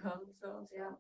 come, so. Yeah.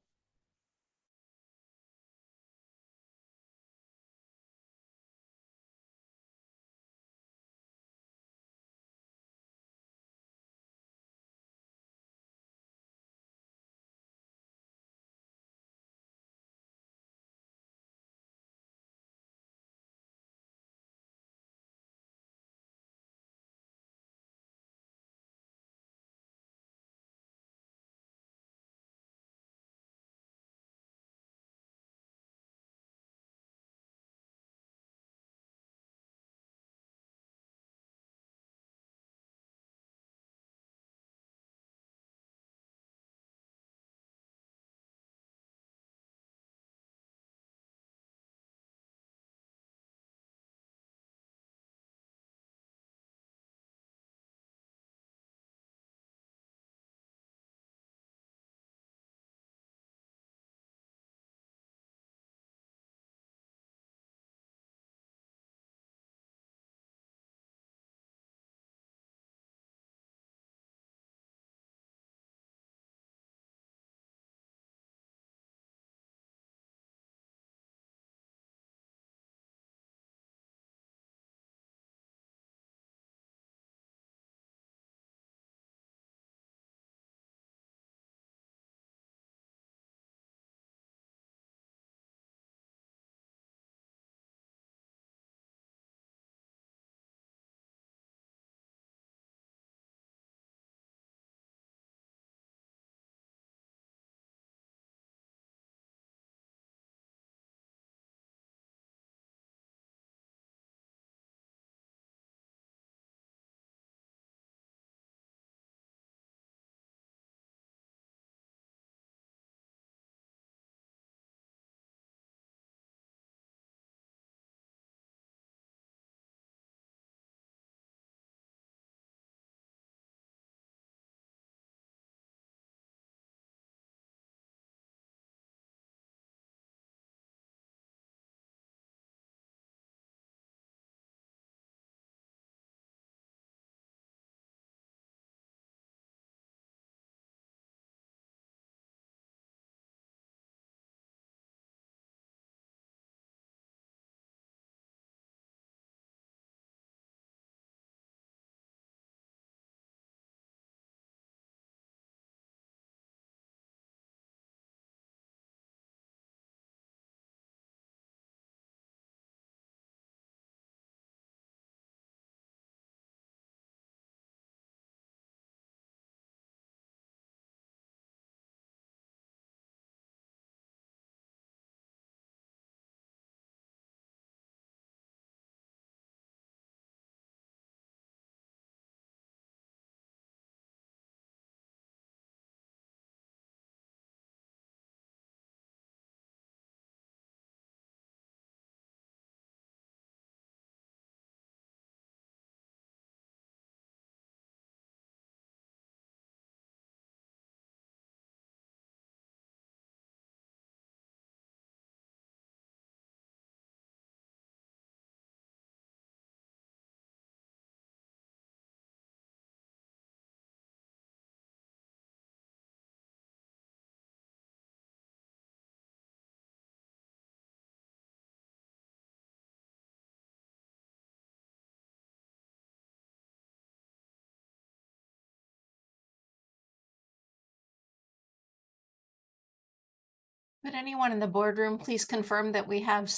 Could anyone in the boardroom please confirm that we have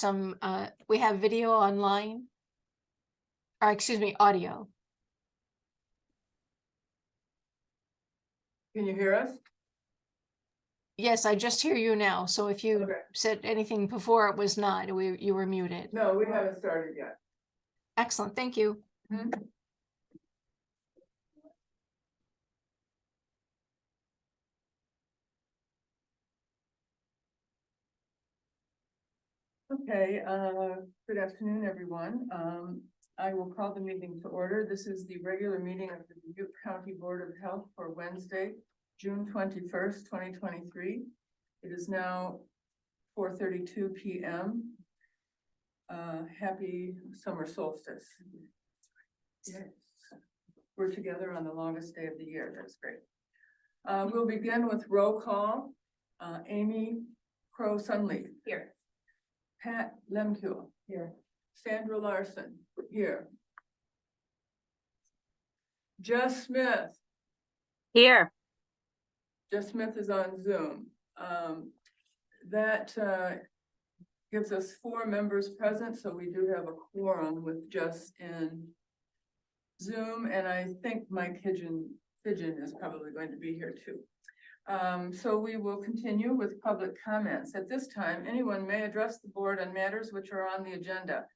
we have video online? Or excuse me, audio. Can you hear us? Yes, I just hear you now. So if you Okay. said anything before, it was not, you were muted. No, we haven't started yet. Excellent, thank you. Okay, good afternoon, everyone. I will call the meeting to order. This is the regular meeting of the Dubuque County Board of Health for Wednesday, June 21st, 2023. It is now 4:32 p.m. Happy summer solstice. Yes, we're together on the longest day of the year. That's great. We'll begin with roll call. Amy Crow Sunleaf. Here. Pat Lemke. Here. Sandra Larson. Here. Jess Smith. Here. Jess Smith is on Zoom. That gives us 4 members present, so we do have a quorum with Jess in Zoom, and I think Mike Fidgen is probably going to be here too. So we will continue with public comments. At this time, anyone may address the board on matters which are on the agenda.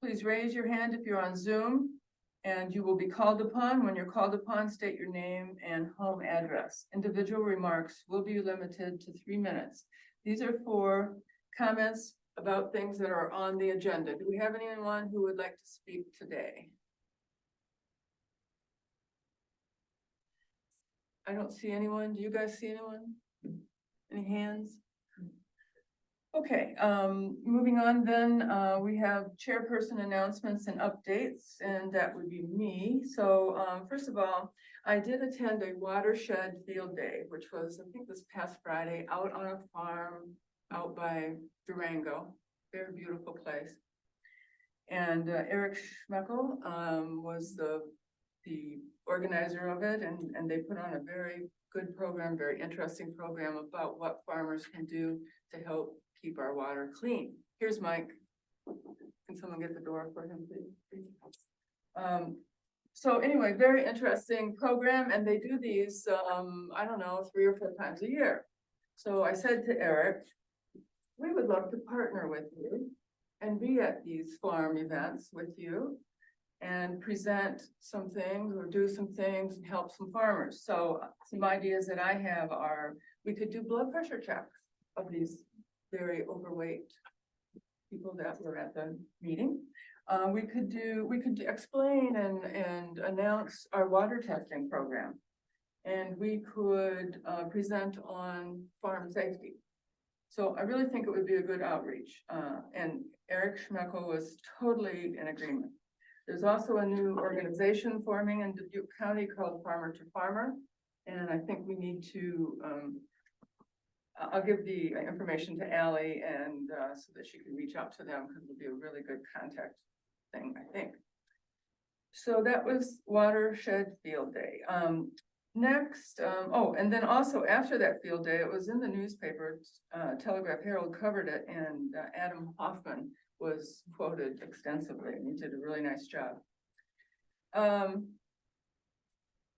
Please raise your hand if you're on Zoom, and you will be called upon. When you're called upon, state your name and home address. Individual remarks will be limited to 3 minutes. These are for comments about things that are on the agenda. Do we have anyone who would like to speak today? I don't see anyone. Do you guys see anyone? Any hands? Okay, moving on then, we have chairperson announcements and updates, and that would be me. So first of all, I did attend a watershed field day, which was, I think, this past Friday, out on a farm out by Durango. Very beautiful place. And Eric Schmeckel was the organizer of it, and they put on a very good program, very interesting program about what farmers can do to help keep our water clean. Here's Mike. Can someone get the door for him, please? So anyway, very interesting program, and they do these, I don't know, 3 or 4 times a year. So I said to Eric, we would love to partner with you and be at these farm events with you and present some things or do some things and help some farmers. So some ideas that I have are, we could do blood pressure checks of these very overweight people that were at the meeting. We could explain and announce our water testing program. And we could present on farm safety. So I really think it would be a good outreach. And Eric Schmeckel was totally in agreement. There's also a new organization forming in Dubuque County called Farmer to Farmer. And I think we need to, I'll give the information to Allie and so that she can reach out to them, because it'll be a really good contact thing, I think. So that was Watershed Field Day. Next, oh, and then also after that field day, it was in the newspaper, Telegraph Herald covered it, and Adam Hoffman was quoted extensively, and he did a really nice job.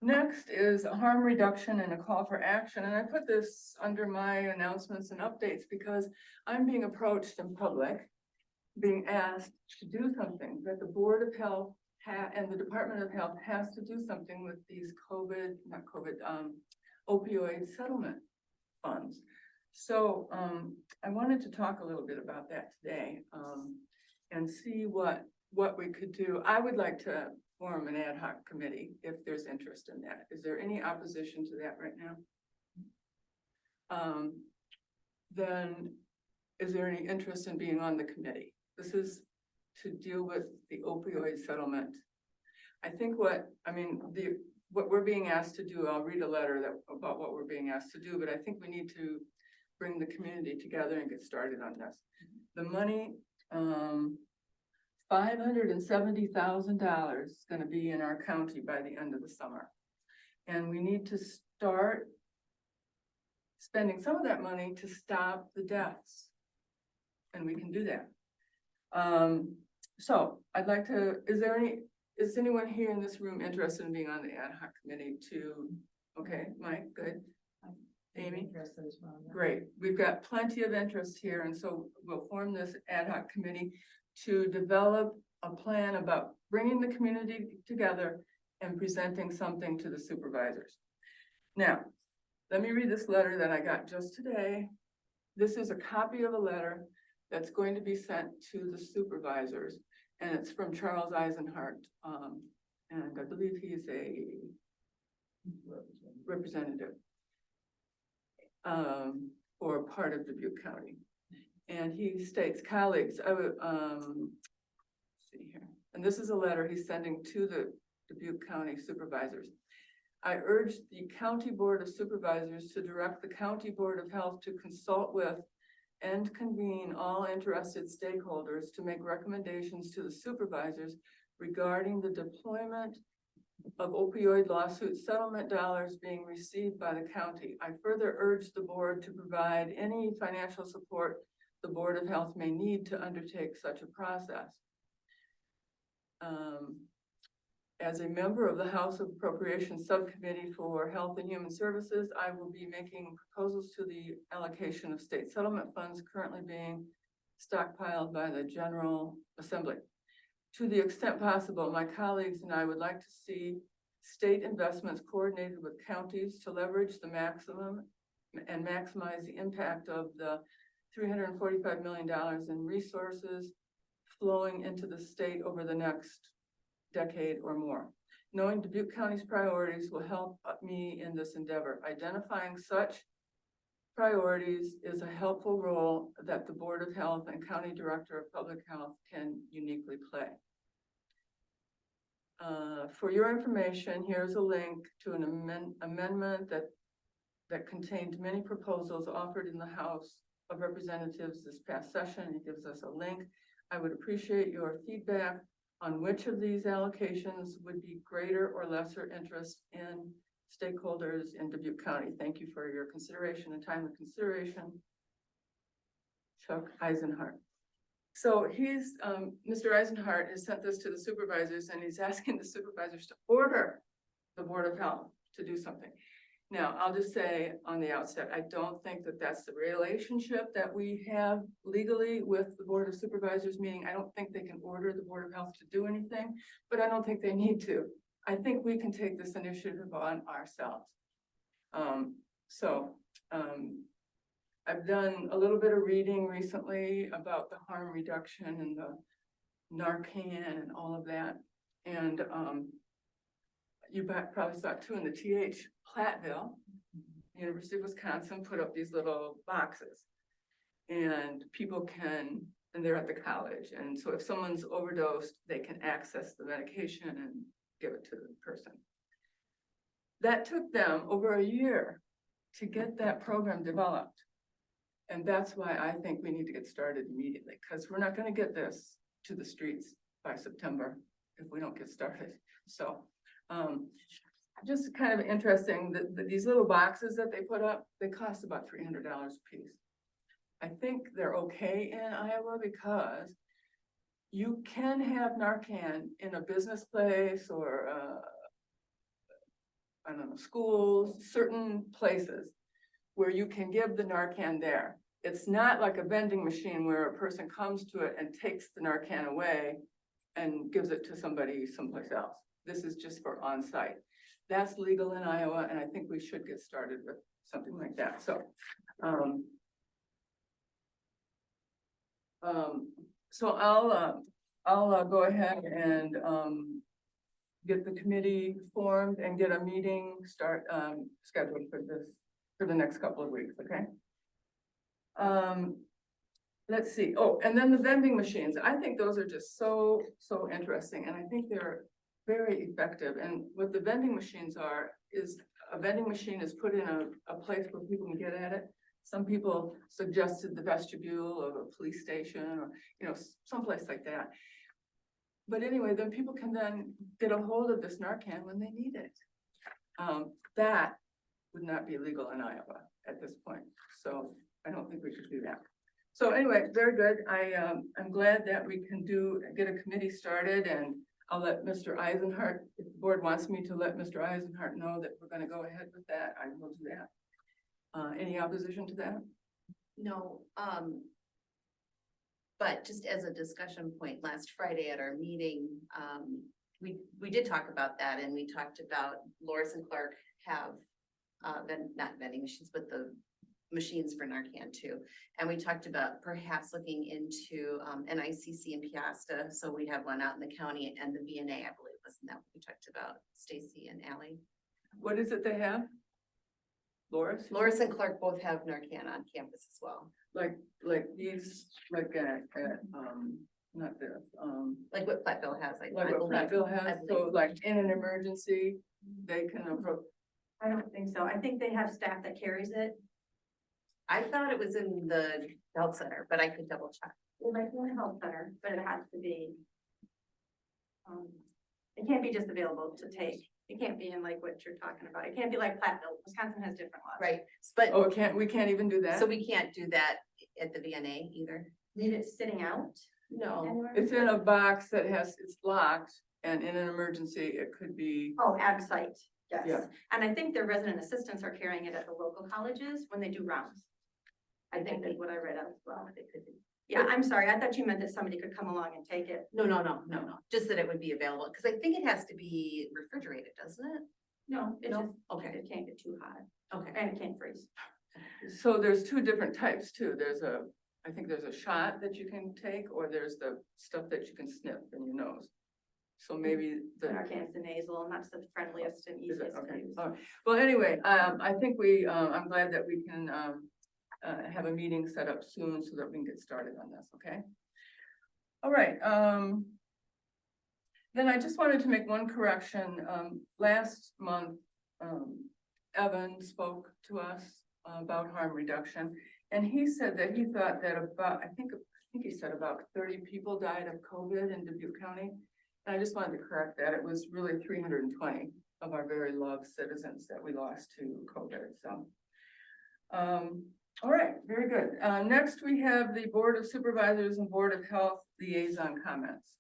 Next is harm reduction and a call for action, and I put this under my announcements and updates because I'm being approached in public, being asked to do something that the Board of Health and the Department of Health has to do something with these opioid settlement funds. So I wanted to talk a little bit about that today and see what we could do. I would like to form an ad hoc committee if there's interest in that. Is there any opposition to that right now? Then is there any interest in being on the committee? This is to deal with the opioid settlement. I think what we're being asked to do, I'll read a letter about what we're being asked to do, but I think we need to bring the community together and get started on this. The money, $570,000 is going to be in our county by the end of the summer. And we need to start spending some of that money to stop the deaths. And we can do that. So I'd like to, is anyone here in this room interested in being on the ad hoc committee to, okay, Mike, good. Amy? Great. We've got plenty of interest here, and so we'll form this ad hoc committee to develop a plan about bringing the community together and presenting something to the supervisors. Now, let me read this letter that I got just today. This is a copy of a letter that's going to be sent to the supervisors, and it's from Charles Eisenhart, and I believe he's a representative for part of Dubuque County. And he states, colleagues, I would see here, and this is a letter he's sending to the Dubuque County supervisors. I urge the County Board of Supervisors to direct the County Board of Health to consult with and convene all interested stakeholders to make recommendations to the supervisors regarding the deployment of opioid lawsuit settlement dollars being received by the county. I further urge the board to provide any financial support the Board of Health may need to undertake such a process. As a member of the House of Appropriations Subcommittee for Health and Human Services, I will be making proposals to the allocation of state settlement funds currently being stockpiled by the General Assembly. To the extent possible, my colleagues and I would like to see state investments coordinated with counties to leverage the maximum and maximize the impact of the $345 million in resources flowing into the state over the next decade or more. Knowing Dubuque County's priorities will help me in this endeavor. Identifying such priorities is a helpful role that the Board of Health and County Director of Public Health can uniquely play. For your information, here's a link to an amendment that contained many proposals offered in the House of Representatives this past session. It gives us a link. I would appreciate your feedback on which of these allocations would be greater or lesser interest in stakeholders in Dubuque County. Thank you for your consideration and time of consideration. Chuck Eisenhart. So he's, Mr. Eisenhart has sent this to the supervisors and he's asking the supervisors to order the Board of Health to do something. Now, I'll just say on the outset, I don't think that that's the relationship that we have legally with the Board of Supervisors, meaning I don't think they can order the Board of Health to do anything, but I don't think they need to. I think we can take this initiative on ourselves. I've done a little bit of reading recently about the harm reduction and the Narcan and all of that. And you probably saw it too in the TH Platteville, University of Wisconsin put up these little boxes and people can, and they're at the college. And so if someone's overdosed, they can access the medication and give it to the person. That took them over a year to get that program developed. And that's why I think we need to get started immediately, because we're not going to get this to the streets by September if we don't get started. So just kind of interesting that these little boxes that they put up, they cost about $300 a piece. I think they're okay in Iowa because you can have Narcan in a business place or I don't know, schools, certain places where you can give the Narcan there. It's not like a vending machine where a person comes to it and takes the Narcan away and gives it to somebody someplace else. This is just for on-site. That's legal in Iowa, and I think we should get started with something like that. So, I'll go ahead and get the committee formed and get a meeting scheduled for the next couple of weeks. Okay. Let's see. Oh, and then the vending machines. I think those are just so interesting, and I think they're very effective. And what the vending machines are is a vending machine is put in a place where people can get at it. Some people suggested the vestibule of a police station or, someplace like that. But anyway, then people can then get a hold of this Narcan when they need it. That would not be legal in Iowa at this point. So I don't think we should do that. So anyway, very good. I'm glad that we can get a committee started, and I'll let Mr. Eisenhart, if the board wants me to let Mr. Eisenhart know that we're going to go ahead with that, I will do that. Any opposition to that? No, but just as a discussion point, last Friday at our meeting, we did talk about that, and we talked about Loris and Clark have not vending machines, but the machines for Narcan too. And we talked about perhaps looking into an ICC in Piasta. So we have one out in the county, and the VNA, I believe, wasn't that what we talked about, Stacy and Allie? What is it they have? Loris and Clark both have Narcan on campus as well. Like these, like not this, like what Platteville has, like what Platteville has. So like in an emergency, they can approach. I don't think so. I think they have staff that carries it. I thought it was in the health center, but I could double check. It might be in the health center, but it has to be. It can't be just available to take. It can't be in like what you're talking about. It can't be like Platteville. Wisconsin has different laws. Right, but, Oh, we can't even do that? so we can't do that at the VNA either? Leave it sitting out No, anywhere? It's in a box that it's locked, and in an emergency, it could be, Oh, ag site, yes. Yeah. And I think their resident assistants are carrying it at the local colleges when they do rounds. I think that's what I read as well. it could be. Yeah, I'm sorry. I thought you meant that somebody could come along and take it. No, just that it would be available, because I think it has to be refrigerated, doesn't it? No, it No? just, Okay. it can't get too hot Okay, and it can't freeze. so there's two different types too. I think there's a shot that you can take, or there's the stuff that you can sniff in your nose. So maybe the. Narcan's the nasal, and that's the friendliest and Is it? easiest to Okay. use. All right. Well, anyway, I think I'm glad that we can, have a meeting set up soon so that we can get started on this, okay? All right, then I just wanted to make one correction. Last month, Evan spoke to us about harm reduction, and he said that he thought that about, I think he said about 30 people died of COVID in Dubuque County. And I just wanted to correct that. It was really 320 of our very loved citizens that we lost to COVID, so. All right, very good. Next, we have the Board of Supervisors and Board of Health liaison comments.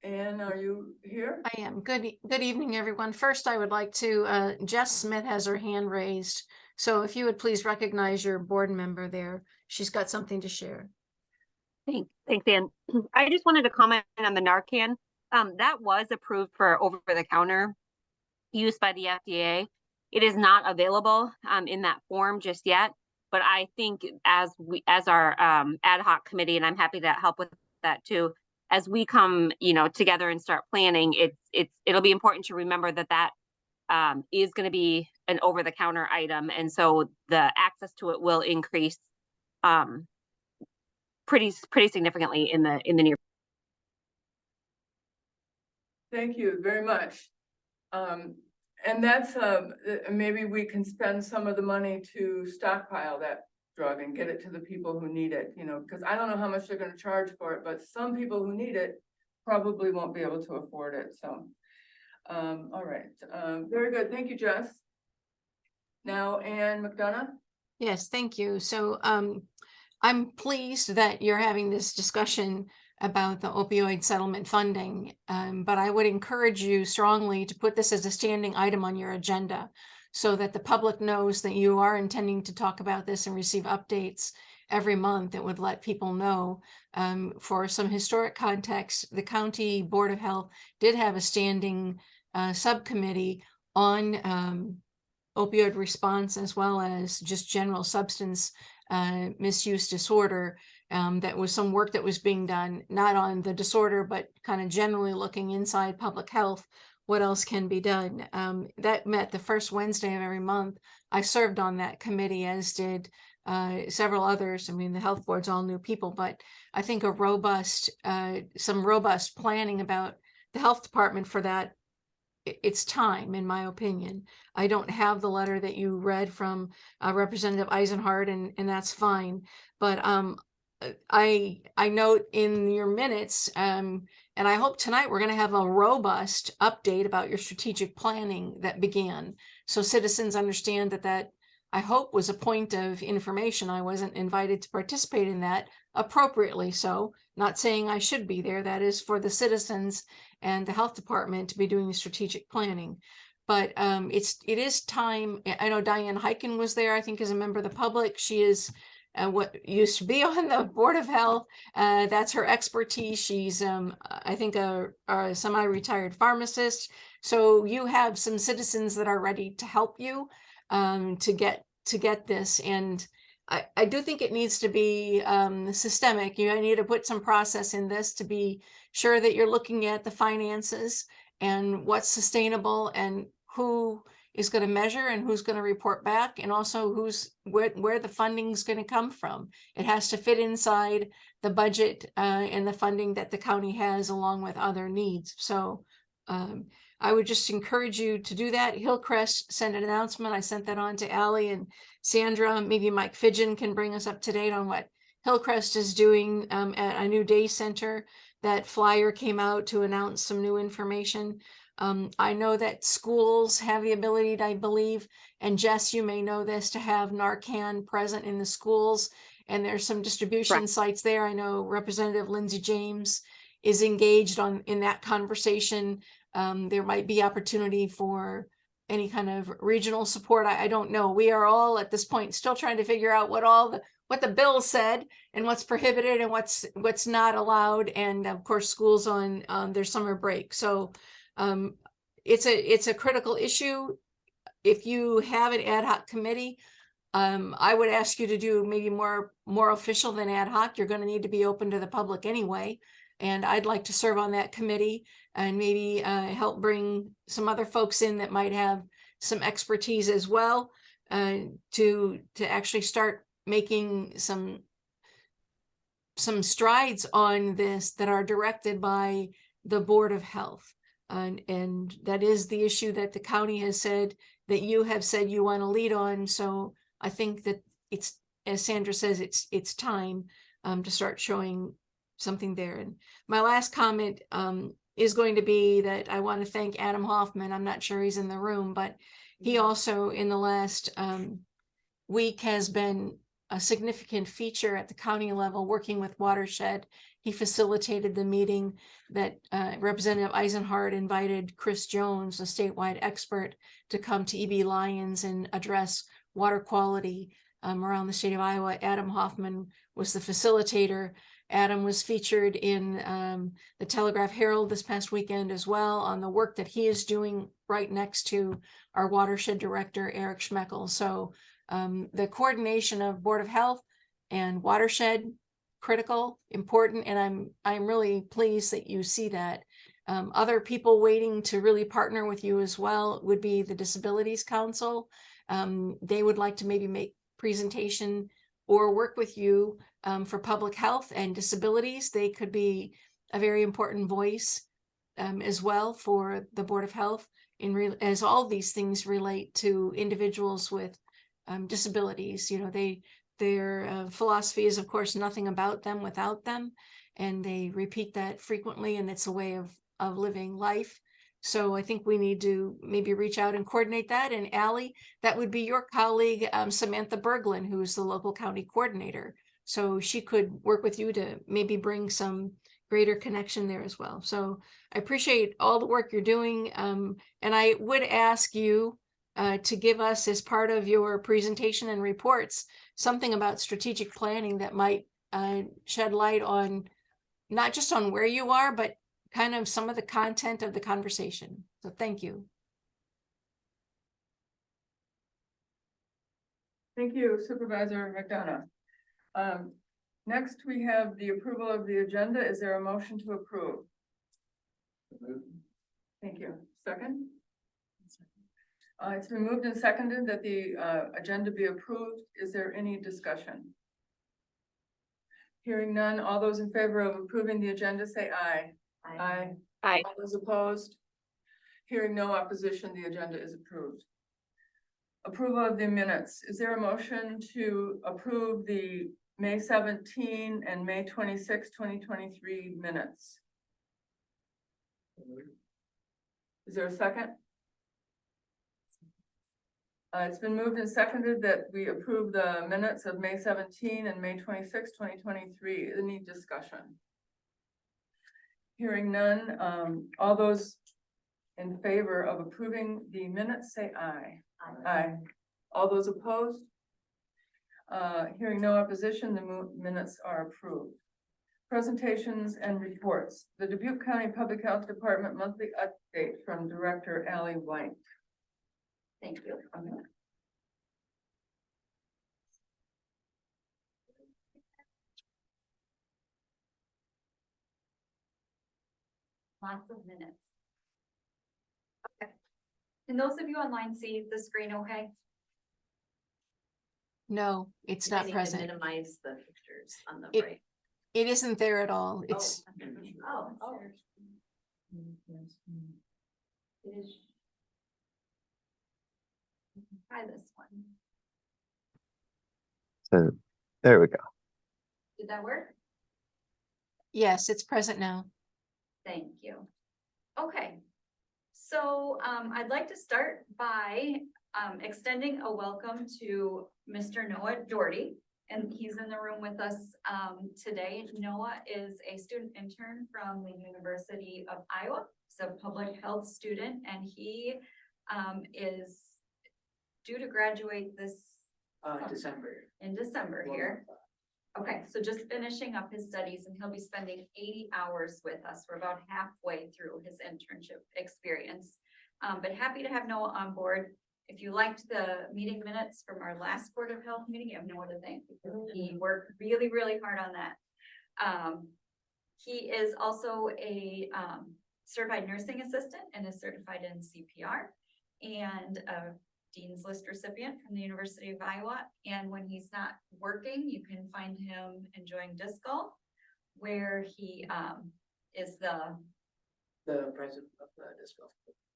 Anne, are you here? I am. Good evening, everyone. First, I would like to, Jess Smith has her hand raised. So if you would please recognize your board member there. She's got something to share. Thanks, Ann. I just wanted to comment on the Narcan. That was approved for over-the-counter use by the FDA. It is not available in that form just yet, but I think as our ad hoc committee, and I'm happy to help with that too, as we come, together and start planning, it'll be important to remember that is going to be an over-the-counter item, and so the access to it will increase pretty significantly in the near. Thank you very much. And that's, maybe we can spend some of the money to stockpile that drug and get it to the people who need it, because I don't know how much they're gonna charge for it, but some people who need it probably won't be able to afford it, so. All right, very good. Thank you, Jess. Now, Ann McDonough? Yes, thank you. So I'm pleased that you're having this discussion about the opioid settlement funding, but I would encourage you strongly to put this as a standing item on your agenda so that the public knows that you are intending to talk about this and receive updates every month. It would let people know. For some historic context, the County Board of Health did have a standing subcommittee on opioid response as well as just general substance misuse disorder. That was some work that was being done, not on the disorder, but kind of generally looking inside public health, what else can be done. That met the first Wednesday of every month. I served on that committee, as did several others. I mean, the health board's all new people, but I think some robust planning about the health department for that, it's time, in my opinion. I don't have the letter that you read from Representative Eisenhardt, and that's fine. But I note in your minutes, and I hope tonight we're going to have a robust update about your strategic planning that began, so citizens understand that I hope was a point of information. I wasn't invited to participate in that appropriately, so not saying I should be there. That is for the citizens and the health department to be doing the strategic planning. But it is time. I know Diane Hyken was there, I think, as a member of the public. She is what used to be on the Board of Health. That's her expertise. She's, I think, a semi-retired pharmacist. So you have some citizens that are ready to help you to get this. And I do think it needs to be systemic. You need to put some process in this to be sure that you're looking at the finances and what's sustainable and who is going to measure and who's going to report back, and also where the funding is going to come from. It has to fit inside the budget and the funding that the county has, along with other needs. So I would just encourage you to do that. Hillcrest sent an announcement. I sent that on to Ally and Sandra. Maybe Mike Fidgen can bring us up to date on what Hillcrest is doing at a new day center. That flyer came out to announce some new information. I know that schools have the ability, I believe, and Jess, you may know this, to have Narcan present in the schools. And there's some distribution Correct. sites there. I know Representative Lindsey James is engaged in that conversation. There might be opportunity for any kind of regional support. I don't know. We are all at this point still trying to figure out what the bill said and what's prohibited and what's not allowed. And of course, schools on their summer break. So it's a critical issue. If you have an ad hoc committee, I would ask you to do maybe more official than ad hoc. You're going to need to be open to the public anyway. And I'd like to serve on that committee and maybe help bring some other folks in that might have some expertise as well, to actually start making some strides on this that are directed by the Board of Health. And that is the issue that the county has said that you have said you want to lead on. So I think that it's, as Sandra says, it's time to start showing something there. And my last comment is going to be that I want to thank Adam Hoffman. I'm not sure he's in the room, but he also in the last week has been a significant feature at the county level working with Watershed. He facilitated the meeting that Representative Eisenhardt invited Chris Jones, a statewide expert, to come to EB Lyons and address water quality around the state of Iowa. Adam Hoffman was the facilitator. Adam was featured in the Telegraph Herald this past weekend as well on the work that he is doing right next to our watershed director, Eric Schmeckel. So the coordination of Board of Health and watershed, critical, important, and I'm really pleased that you see that. Other people waiting to really partner with you as well would be the Disabilities Council. They would like to maybe make presentation or work with you for public health and disabilities. They could be a very important voice as well for the Board of Health as all these things relate to individuals with disabilities. You know, their philosophy is, of course, nothing about them without them, and they repeat that frequently, and it's a way of living life. So I think we need to maybe reach out and coordinate that. And Ally, that would be your colleague, Samantha Berglund, who's the local county coordinator. So she could work with you to maybe bring some greater connection there as well. So I appreciate all the work you're doing. And I would ask you to give us, as part of your presentation and reports, something about strategic planning that might shed light on not just on where you are, but kind of some of the content of the conversation. So thank you. Thank you, Supervisor McDonough. Next, we have the approval of the agenda. Is there a motion to approve? Thank you. Second? It's been moved and seconded that the agenda be approved. Is there any discussion? Hearing none, all those in favor of approving the agenda say aye. Aye. Aye. All those opposed? Hearing no opposition, the agenda is approved. Approval of the minutes. Is there a motion to approve the May 17 and May 26, 2023 minutes? Is there a second? It's been moved and seconded that we approve the minutes of May 17 and May 26, 2023. Any discussion? Hearing none, all those in favor of approving the minutes say aye. Aye. All those opposed? Hearing no opposition, the minutes are approved. Presentations and reports. The Dubuque County Public Health Department monthly update from Director Ally White. Thank you. Lots of minutes. Okay. Can those of you online see the screen okay? No, it's I not need to present. minimize the pictures on the It- right. It isn't there at all. It's Oh. It is. Try this one. So there we go. Did that work? Yes, it's present now. Thank you. Okay. So I'd like to start by extending a welcome to Mr. Noah Doherty. And he's in the room with us today. Noah is a student intern from the University of Iowa. He's a public health student, and he is due to graduate this December. in December here. Okay, so just finishing up his studies, and he'll be spending 80 hours with us. We're about halfway through his internship experience. But happy to have Noah on board. If you liked the meeting minutes from our last Board of Health meeting, you have Noah to thank because he worked really, really hard on that. He is also a certified nursing assistant and is certified in CPR and a Dean's List recipient from the University of Iowa. And when he's not working, you can find him enjoying disc golf, where he is the President of the disc golf.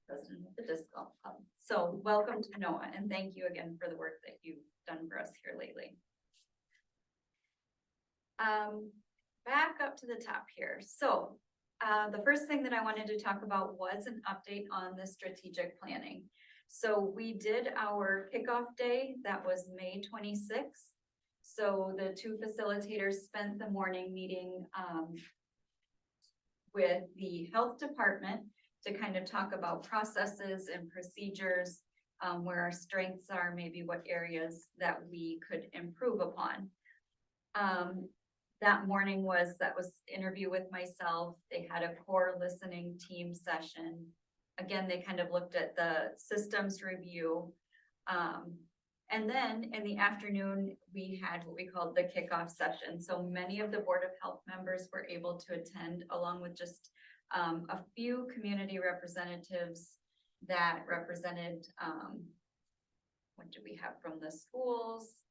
president of the disc golf club. So welcome to Noah, and thank you again for the work that you've done for us here lately. Back up to the top here. So the first thing that I wanted to talk about was an update on the strategic planning. So we did our kickoff day, that was May 26th. So the two facilitators spent the morning meeting with the health department to kind of talk about processes and procedures, where our strengths are, maybe what areas that we could improve upon. That morning was interview with myself. They had a core listening team session. Again, they kind of looked at the systems review. And then in the afternoon, we had what we called the kickoff session. So many of the Board of Health members were able to attend, along with just a few community representatives that represented, what do we have from the schools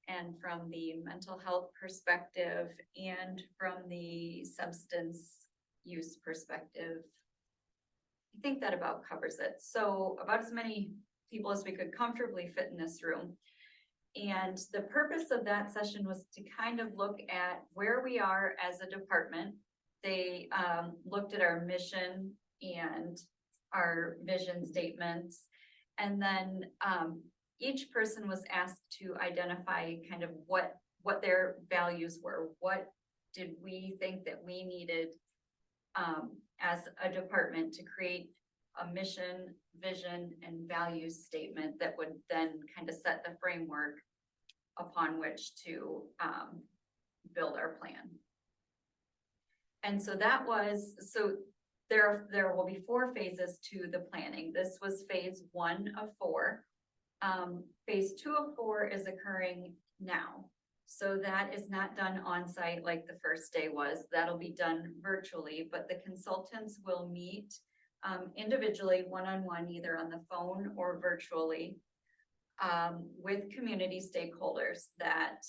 and from the mental health perspective and from the substance use perspective. I think that about covers it. So about as many people as we could comfortably fit in this room. And the purpose of that session was to kind of look at where we are as a department. They looked at our mission and our vision statements. And then each person was asked to identify kind of what their values were. What did we think that we needed as a department to create a mission, vision, and values statement that would then kind of set the framework upon which to build our plan. And so that was, so there will be 4 phases to the planning. This was phase 1 of 4. Phase 2 of 4 is occurring now. So that is not done on site like the first day was. That'll be done virtually, but the consultants will meet individually, one-on-one, either on the phone or virtually, with community stakeholders that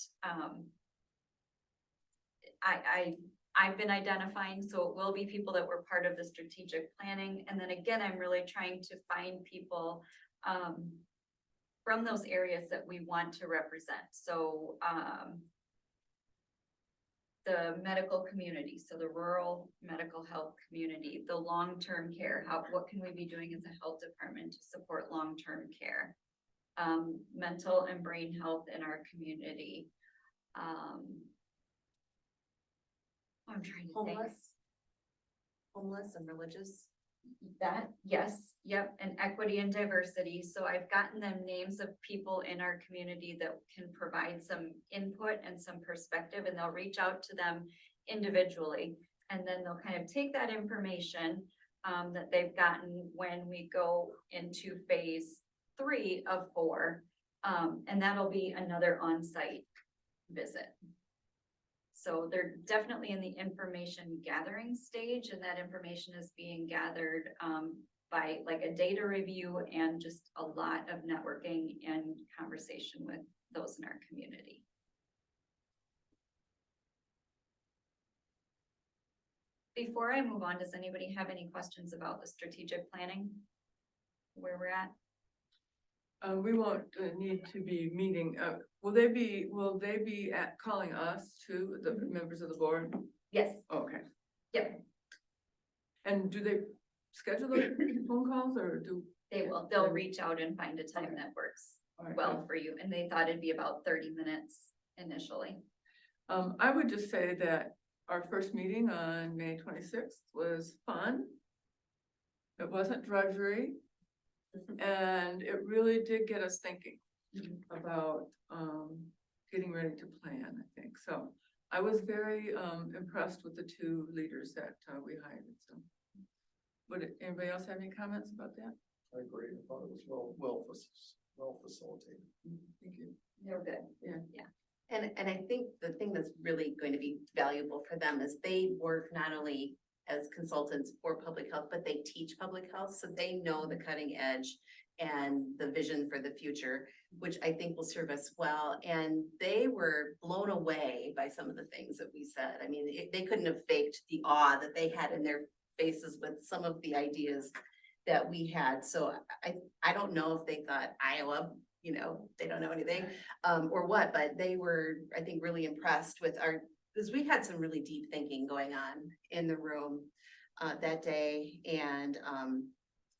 I've been identifying. So it will be people that were part of the strategic planning. And then again, I'm really trying to find people from those areas that we want to represent. So the medical community, so the rural medical health community, the long-term care, what can we be doing as a health department to support long-term care? Mental and brain health in our community. I'm trying to think. Homeless and religious. That, yes, yep, and equity and diversity. So I've gotten them names of people in our community that can provide some input and some perspective, and they'll reach out to them individually. And then they'll kind of take that information that they've gotten when we go into phase 3 of 4, and that'll be another on-site visit. So they're definitely in the information gathering stage, and that information is being gathered by like a data review and just a lot of networking and conversation with those in our community. Before I move on, does anybody have any questions about the strategic planning? where we're at. We won't need to be meeting, will they be at calling us too, the members of the board? Yes, Okay. Yep. And do they schedule those phone calls or do? they'll reach out and find a time Okay. that works all right, well for you, and they thought it'd be about 30 minutes initially. I would just say that our first meeting on May 26th was fun. It wasn't drudgery. And it really did get us thinking about getting ready to plan, I think. So I was very impressed with the two leaders that we hired. So anybody else have any comments about that? I agree. I thought it was well facilitated. Thank you. They're good. Yeah. And I think the thing that's really going to be valuable for them is they work not only as consultants for public health, but they teach public health, so they know the cutting edge and the vision for the future, which I think will serve us well. And they were blown away by some of the things that we said. I mean, they couldn't have faked the awe that they had in their faces with some of the ideas that we had. So I don't know if they thought Iowa, they don't know anything, or what, but they were, I think, really impressed with because we had some really deep thinking going on in the room that day. And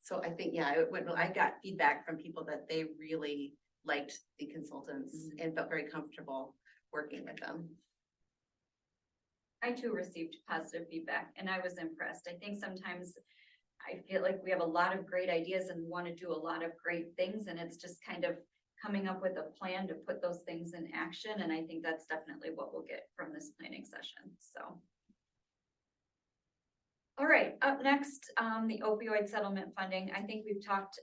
so I think, yeah, I got feedback from people that they really liked the consultants and felt very comfortable working with them. I too received positive feedback and I was impressed. I think sometimes I feel like we have a lot of great ideas and want to do a lot of great things, and it's just kind of coming up with a plan to put those things in action. And I think that's definitely what we'll get from this planning session. So. All right, up next, the opioid settlement funding. I think we've talked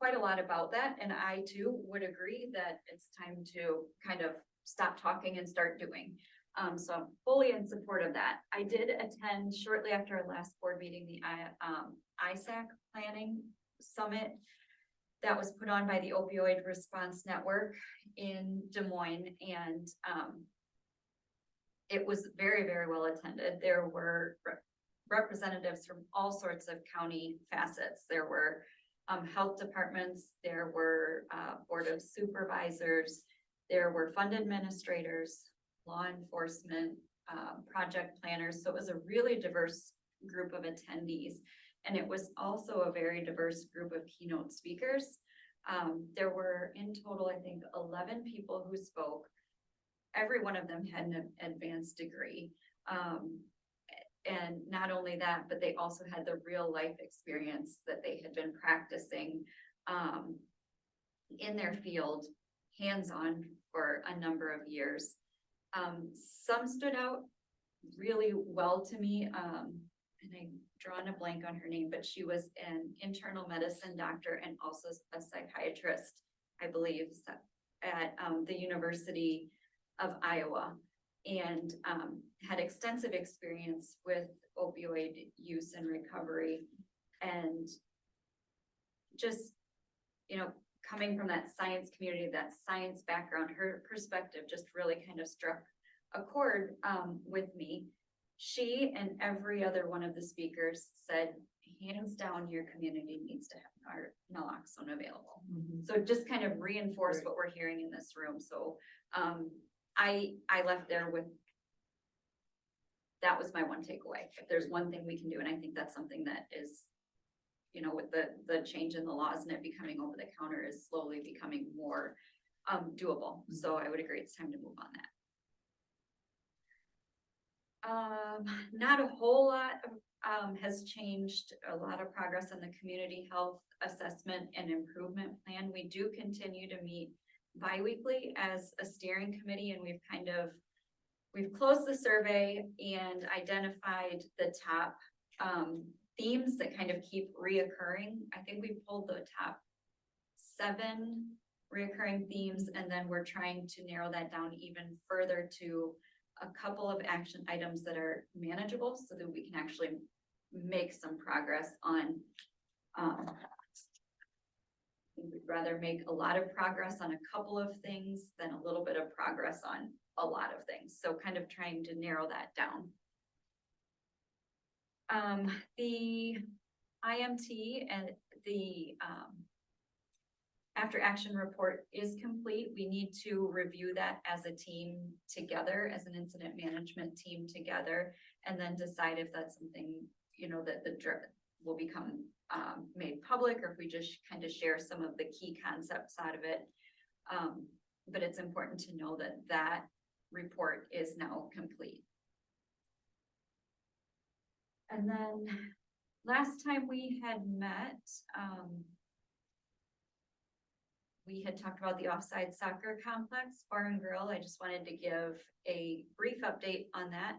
quite a lot about that, and I too would agree that it's time to kind of stop talking and start doing. So I'm fully in support of that. I did attend shortly after our last board meeting, the ISAC planning summit that was put on by the Opioid Response Network in Des Moines, and it was very, very well attended. There were representatives from all sorts of county facets. There were health departments, there were board of supervisors, there were fund administrators, law enforcement, project planners. So it was a really diverse group of attendees. And it was also a very diverse group of keynote speakers. There were in total, I think, 11 people who spoke. Every one of them had an advanced degree. And not only that, but they also had the real life experience that they had been practicing in their field, hands-on for a number of years. Some stood out really well to me, and I'm drawing a blank on her name, but she was an internal medicine doctor and also a psychiatrist, I believe, at the University of Iowa, and had extensive experience with opioid use and recovery. And just, coming from that science community, that science background, her perspective just really kind of struck a chord with me. She and every other one of the speakers said, hands down, your community needs to have our naloxone available. So just kind of reinforce what we're hearing in this room. So I left there with, that was my one takeaway. If there's one thing we can do, and I think that's something that is, with the change in the laws and it becoming over the counter, is slowly becoming more doable. So I would agree it's time to move on that. Not a whole lot has changed. A lot of progress on the community health assessment and improvement plan. We do continue to meet bi-weekly as a steering committee, and we've closed the survey and identified the top themes that kind of keep reoccurring. I think we pulled the top 7 reoccurring themes, and then we're trying to narrow that down even further to a couple of action items that are manageable so that we can actually make some progress on. I think we'd rather make a lot of progress on a couple of things than a little bit of progress on a lot of things. So kind of trying to narrow that down. The IMT and the, after action report is complete, we need to review that as a team together, as an incident management team together, and then decide if that's something, you know, that will become made public, or if we just kind of share some of the key concepts out of it. But it's important to know that that report is now complete. And then last time we had met, we had talked about the offside soccer complex, bar and grill. I just wanted to give a brief update on that.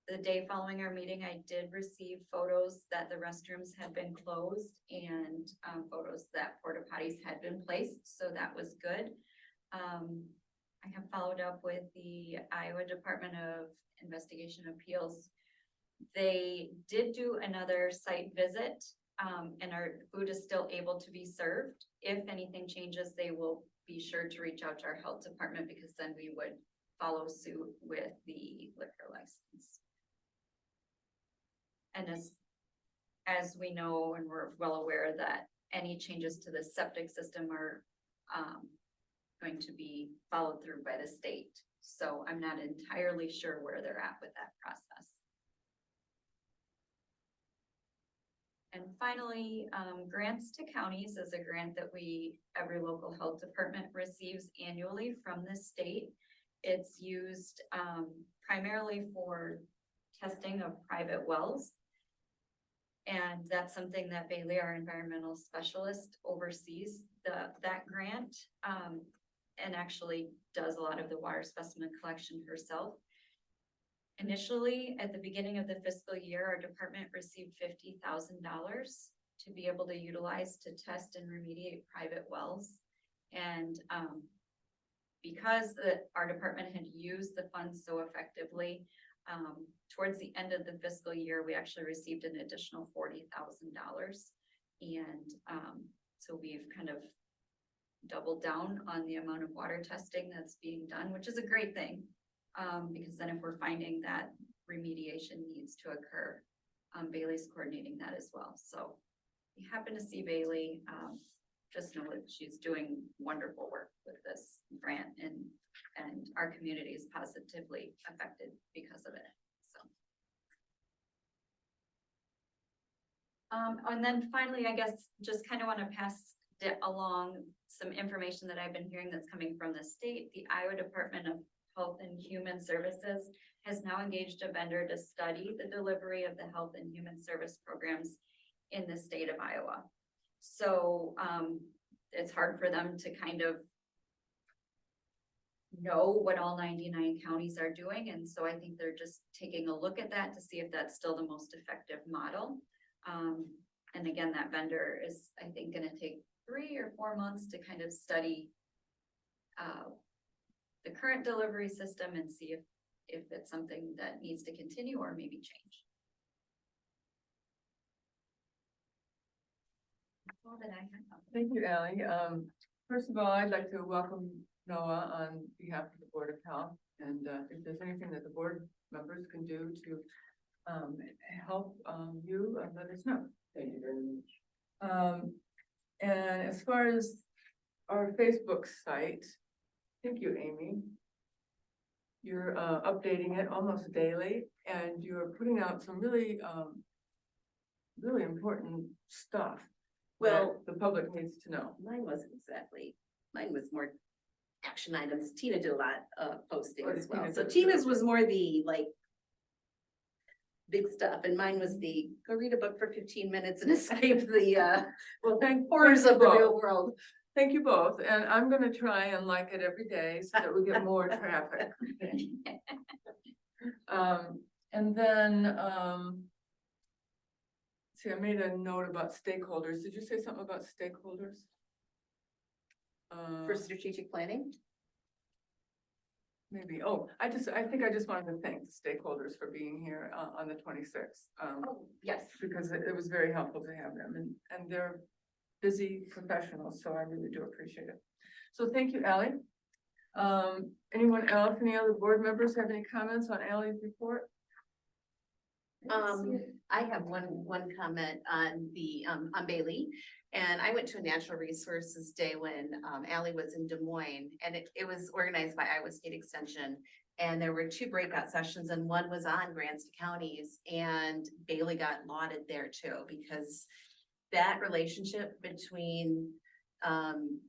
The day following our meeting, I did receive photos that the restrooms had been closed and photos that porta potties had been placed, so that was good. I have followed up with the Iowa Department of Investigation Appeals. They did do another site visit, and our food is still able to be served. If anything changes, they will be sure to reach out to our health department, because then we would follow suit with the liquor license. And as we know, and we're well aware, that any changes to the septic system are going to be followed through by the state. So I'm not entirely sure where they're at with that process. And finally, grants to counties is a grant that every local health department receives annually from the state. It's used primarily for testing of private wells. And that's something that Bailey, our environmental specialist, oversees that grant, and actually does a lot of the water specimen collection herself. Initially, at the beginning of the fiscal year, our department received $50,000 to be able to utilize to test and remediate private wells. And because our department had used the funds so effectively, towards the end of the fiscal year, we actually received an additional $40,000. And so we've kind of doubled down on the amount of water testing that's being done, which is a great thing. Because then if we're finding that remediation needs to occur, Bailey's coordinating that as well. So if you happen to see Bailey, just know that she's doing wonderful work with this grant, and our community is positively affected because of it. So. And then finally, I guess, just kind of want to pass along some information that I've been hearing that's coming from the state. The Iowa Department of Health and Human Services has now engaged a vendor to study the delivery of the health and human service programs in the state of Iowa. So it's hard for them to kind of know what all 99 counties are doing. And so I think they're just taking a look at that to see if that's still the most effective model. And again, that vendor is, I think, going to take 3 or 4 months to kind of study the current delivery system and see if it's something that needs to continue or maybe change. That's all that I have. Thank you, Ally. First of all, I'd like to welcome Noah on behalf of the Board of Health. And if there's anything that the board members can do to help you, let us know. Thank you very much. And as far as our Facebook site, thank you, Amy. You're updating it almost daily, and you're putting out some really, really important stuff. Well, that the public needs to know. mine wasn't exactly, mine was more action items. Tina did a lot of posting What as did well. Tina So do? Tina's was more the big stuff, and mine was the go read a book for 15 minutes and escape the Well, thank horrors you of the both. real world. Thank you both, and I'm gonna try and like it every day so that we get more traffic. And then, see, I made a note about stakeholders. Did you say something about stakeholders? For strategic planning. Maybe, oh, I think I just wanted to thank the stakeholders for being here on the 26th. Oh, yes. Because it was very helpful to have them, and they're busy professionals, so I really do appreciate it. So thank you, Ally. Anyone else, any other board members have any comments on Ally's report? I have one comment on the on Bailey, And I went to a natural resources day when Ally was in Des Moines, and it was organized by Iowa State Extension. And there were 2 breakout sessions, and one was on grants to counties, and Bailey got lauded there too, because that relationship between county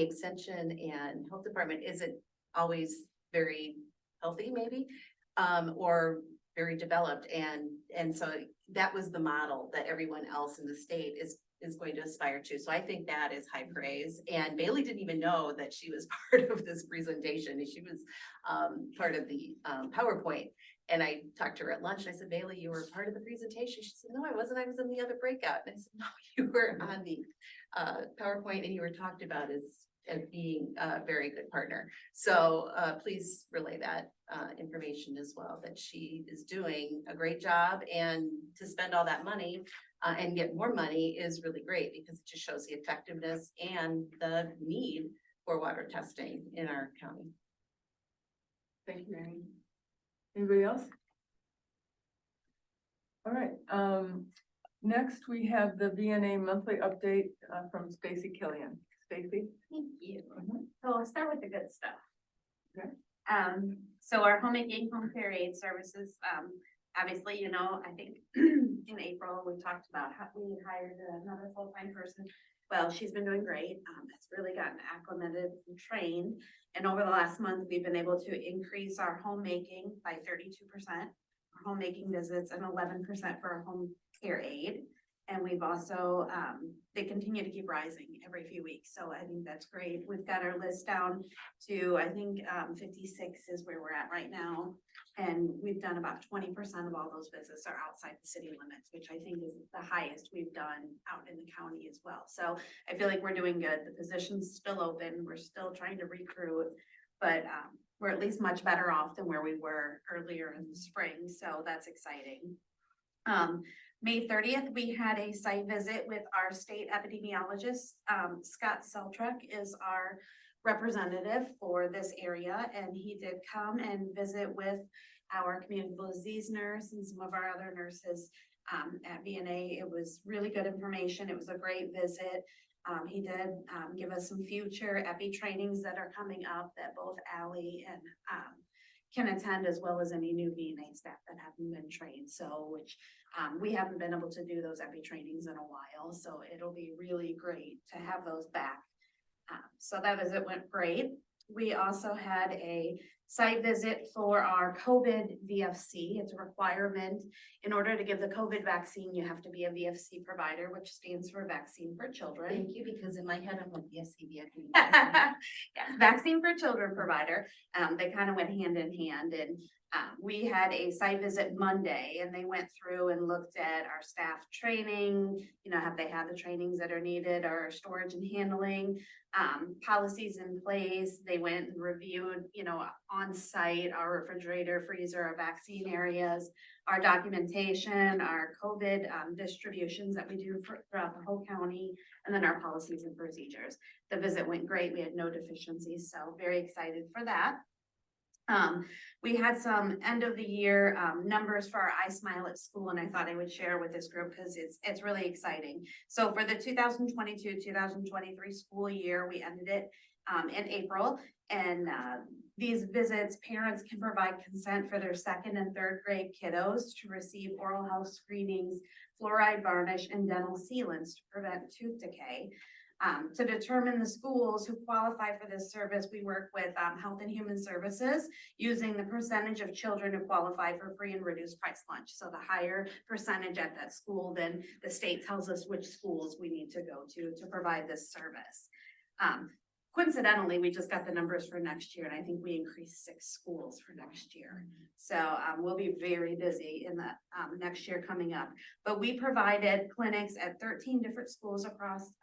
extension and health department isn't always very healthy, maybe, or very developed. And so that was the model that everyone else in the state is going to aspire to. So I think that is high praise. And Bailey didn't even know that she was part of this presentation. She was part of the PowerPoint. And I talked to her at lunch and I said, Bailey, you were part of the presentation. She said, no, I wasn't. I was in the other breakout. And I said, no, you were on the PowerPoint and you were talked about as being a very good partner. So please relay that information as well, that she is doing a great job, and to spend all that money and get more money is really great, because it just shows the effectiveness and the need for water testing in our county. Thank you, Amy. Anybody else? All right, next we have the VNA monthly update from Stacy Killian. Stacy? Thank you. Mhm. So I'll start with the good stuff. Okay. So our homemaking home care aid services, obviously, you know, I think in April, we talked about how we hired another full-time person. Well, she's been doing great. Has really gotten acclimated and trained. And over the last month, we've been able to increase our homemaking by 32%, our homemaking visits, and 11% for our home care aid. And we've also, they continue to keep rising every few weeks. So I think that's great. We've got our list down to, I think, 56 is where we're at right now. And we've done about 20% of all those visits are outside the city limits, which I think is the highest we've done out in the county as well. So I feel like we're doing good. The position's still open. We're still trying to recruit, but we're at least much better off than where we were earlier in the spring. So that's exciting. May 30th, we had a site visit with our state epidemiologist. Scott Seltruck is our representative for this area, and he did come and visit with our communicable disease nurse and some of our other nurses at VNA. It was really good information. It was a great visit. He did give us some future epi trainings that are coming up that both Ally and can attend, as well as any new VNA staff that haven't been trained. So, which we haven't been able to do those epi trainings in a while. So it'll be really great to have those back. So that visit went great. We also had a site visit for our COVID VFC. It's a requirement. In order to give the COVID vaccine, you have to be a VFC provider, which stands for Vaccine for Children. Thank you, because in my head, I'm like, yes, Yes, Vaccine for Children provider. They kind of went hand in hand, and we had a site visit Monday, and they went through and looked at our staff training, you know, have they had the trainings that are needed, our storage and handling, policies in place. They went and reviewed, you know, on site, our refrigerator, freezer, our vaccine areas, our documentation, our COVID distributions that we do throughout the whole county, and then our policies and procedures. The visit went great. We had no deficiencies, so very excited for that. We had some end of the year numbers for our iSmile at School, and I thought I would share with this group because it's really exciting. So for the 2022-2023 school year, we ended it in April, and these visits, parents can provide consent for their 2nd and 3rd grade kiddos to receive oral health screenings, fluoride varnish, and dental sealants to prevent tooth decay. To determine the schools who qualify for this service, we work with Health and Human Services using the percentage of children who qualify for free and reduced price lunch. So the higher percentage at that school, then the state tells us which schools we need to go to provide this service. Coincidentally, we just got the numbers for next year, and I think we increased 6 schools for next year. So we'll be very busy in the next year coming up. But we provided clinics at 13 different schools across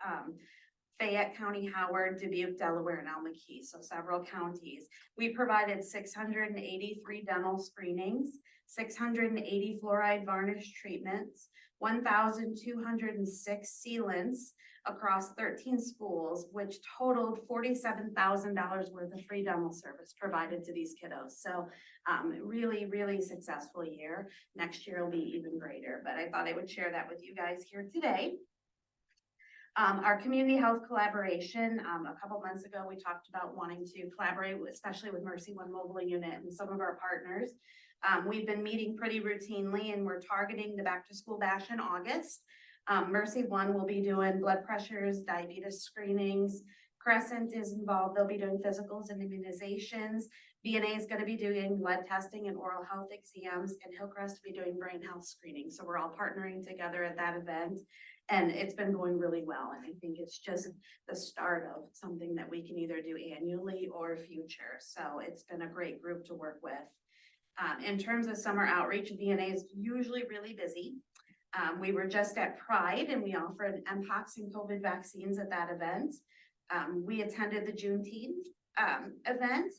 Fayette County, Howard, Dubuque, Delaware, and Almaquee, so several counties. We provided 683 dental screenings, 680 fluoride varnish treatments, 1,206 sealants across 13 schools, which totaled $47,000 worth of free dental service provided to these kiddos. So really, really successful year. Next year will be even greater, but I thought I would share that with you guys here today. Our community health collaboration, a couple months ago, we talked about wanting to collaborate, especially with Mercy One Mobile Unit and some of our partners. We've been meeting pretty routinely and we're targeting the back to school bash in August. Mercy One will be doing blood pressures, diabetes screenings. Crescent is involved. They'll be doing physicals and immunizations. BNA is going to be doing blood testing and oral health exams, and Hillcrest will be doing brain health screening. So we're all partnering together at that event. And it's been going really well. And I think it's just the start of something that we can either do annually or future. So it's been a great group to work with. In terms of summer outreach, DNA is usually really busy. We were just at Pride and we offered Mpox and COVID vaccines at that event. We attended the Juneteenth event.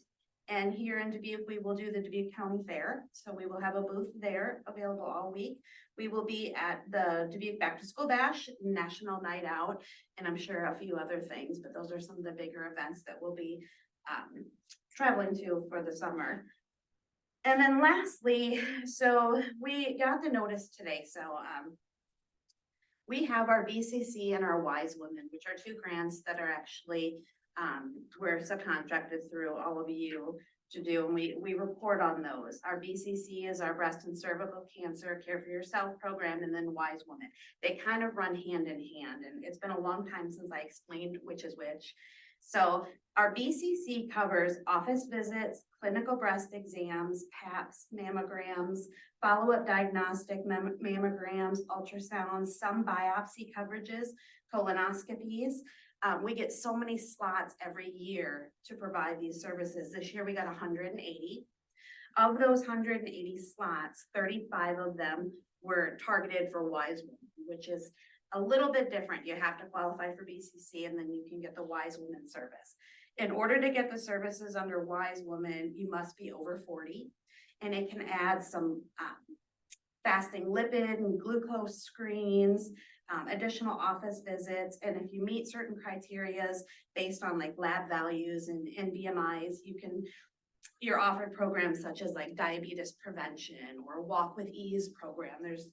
And here in Dubuque, we will do the Dubuque County Fair. So we will have a booth there available all week. We will be at the Dubuque Back to School Bash, National Night Out, and I'm sure a few other things, but those are some of the bigger events that we'll be traveling to for the summer. And then lastly, so we got the notice today. So we have our BCC and our Wise Women, which are two grants that are actually we're subcontracted through all of you to do, and we report on those. Our BCC is our breast and cervical cancer care for yourself program, and then Wise Woman. They kind of run hand in hand, and it's been a long time since I explained which is which. So our BCC covers office visits, clinical breast exams, PAPs, mammograms, follow-up diagnostic mammograms, ultrasounds, some biopsy coverages, colonoscopies. We get so many slots every year to provide these services. This year we got 180. Of those 180 slots, 35 of them were targeted for Wise Women, which is a little bit different. You have to qualify for BCC and then you can get the Wise Woman service. In order to get the services under Wise Woman, you must be over 40, and it can add some fasting lipid and glucose screens, additional office visits. And if you meet certain criterias based on like lab values and BMIs, you're offered programs such as like diabetes prevention or Walk with Ease program. There's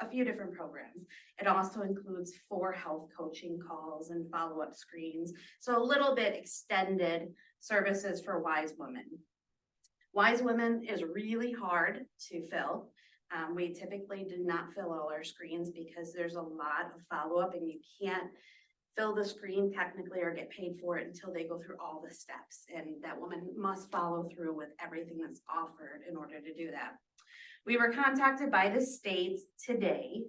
a few different programs. It also includes 4 health coaching calls and follow-up screens. So a little bit extended services for Wise Women. Wise Women is really hard to fill. We typically do not fill all our screens because there's a lot of follow-up and you can't fill the screen technically or get paid for it until they go through all the steps. And that woman must follow through with everything that's offered in order to do that. We were contacted by the state today,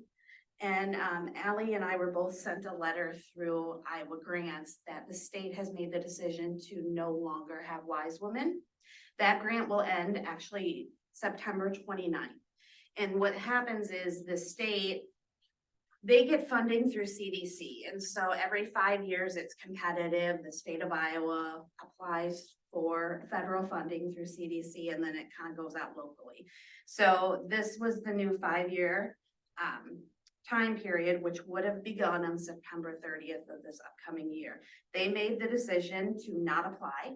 and Allie and I were both sent a letter through Iowa Grants that the state has made the decision to no longer have Wise Women. That grant will end actually September 29th. And what happens is the state, they get funding through CDC. And so every 5 years it's competitive. The state of Iowa applies for federal funding through CDC, and then it kind of goes out locally. So this was the new 5-year time period, which would have begun on September 30th of this upcoming year. They made the decision to not apply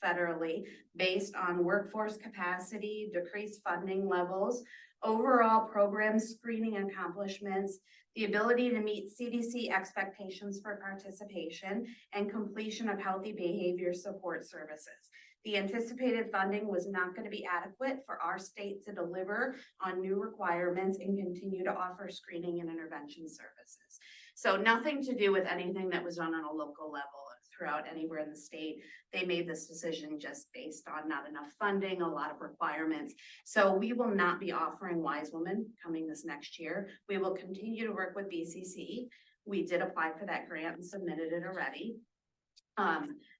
federally based on workforce capacity, decreased funding levels, overall program screening accomplishments, the ability to meet CDC expectations for participation, and completion of healthy behavior support services. The anticipated funding was not going to be adequate for our state to deliver on new requirements and continue to offer screening and intervention services. So nothing to do with anything that was done on a local level throughout anywhere in the state. They made this decision just based on not enough funding, a lot of requirements. So we will not be offering Wise Women coming this next year. We will continue to work with BCC. We did apply for that grant and submitted it already.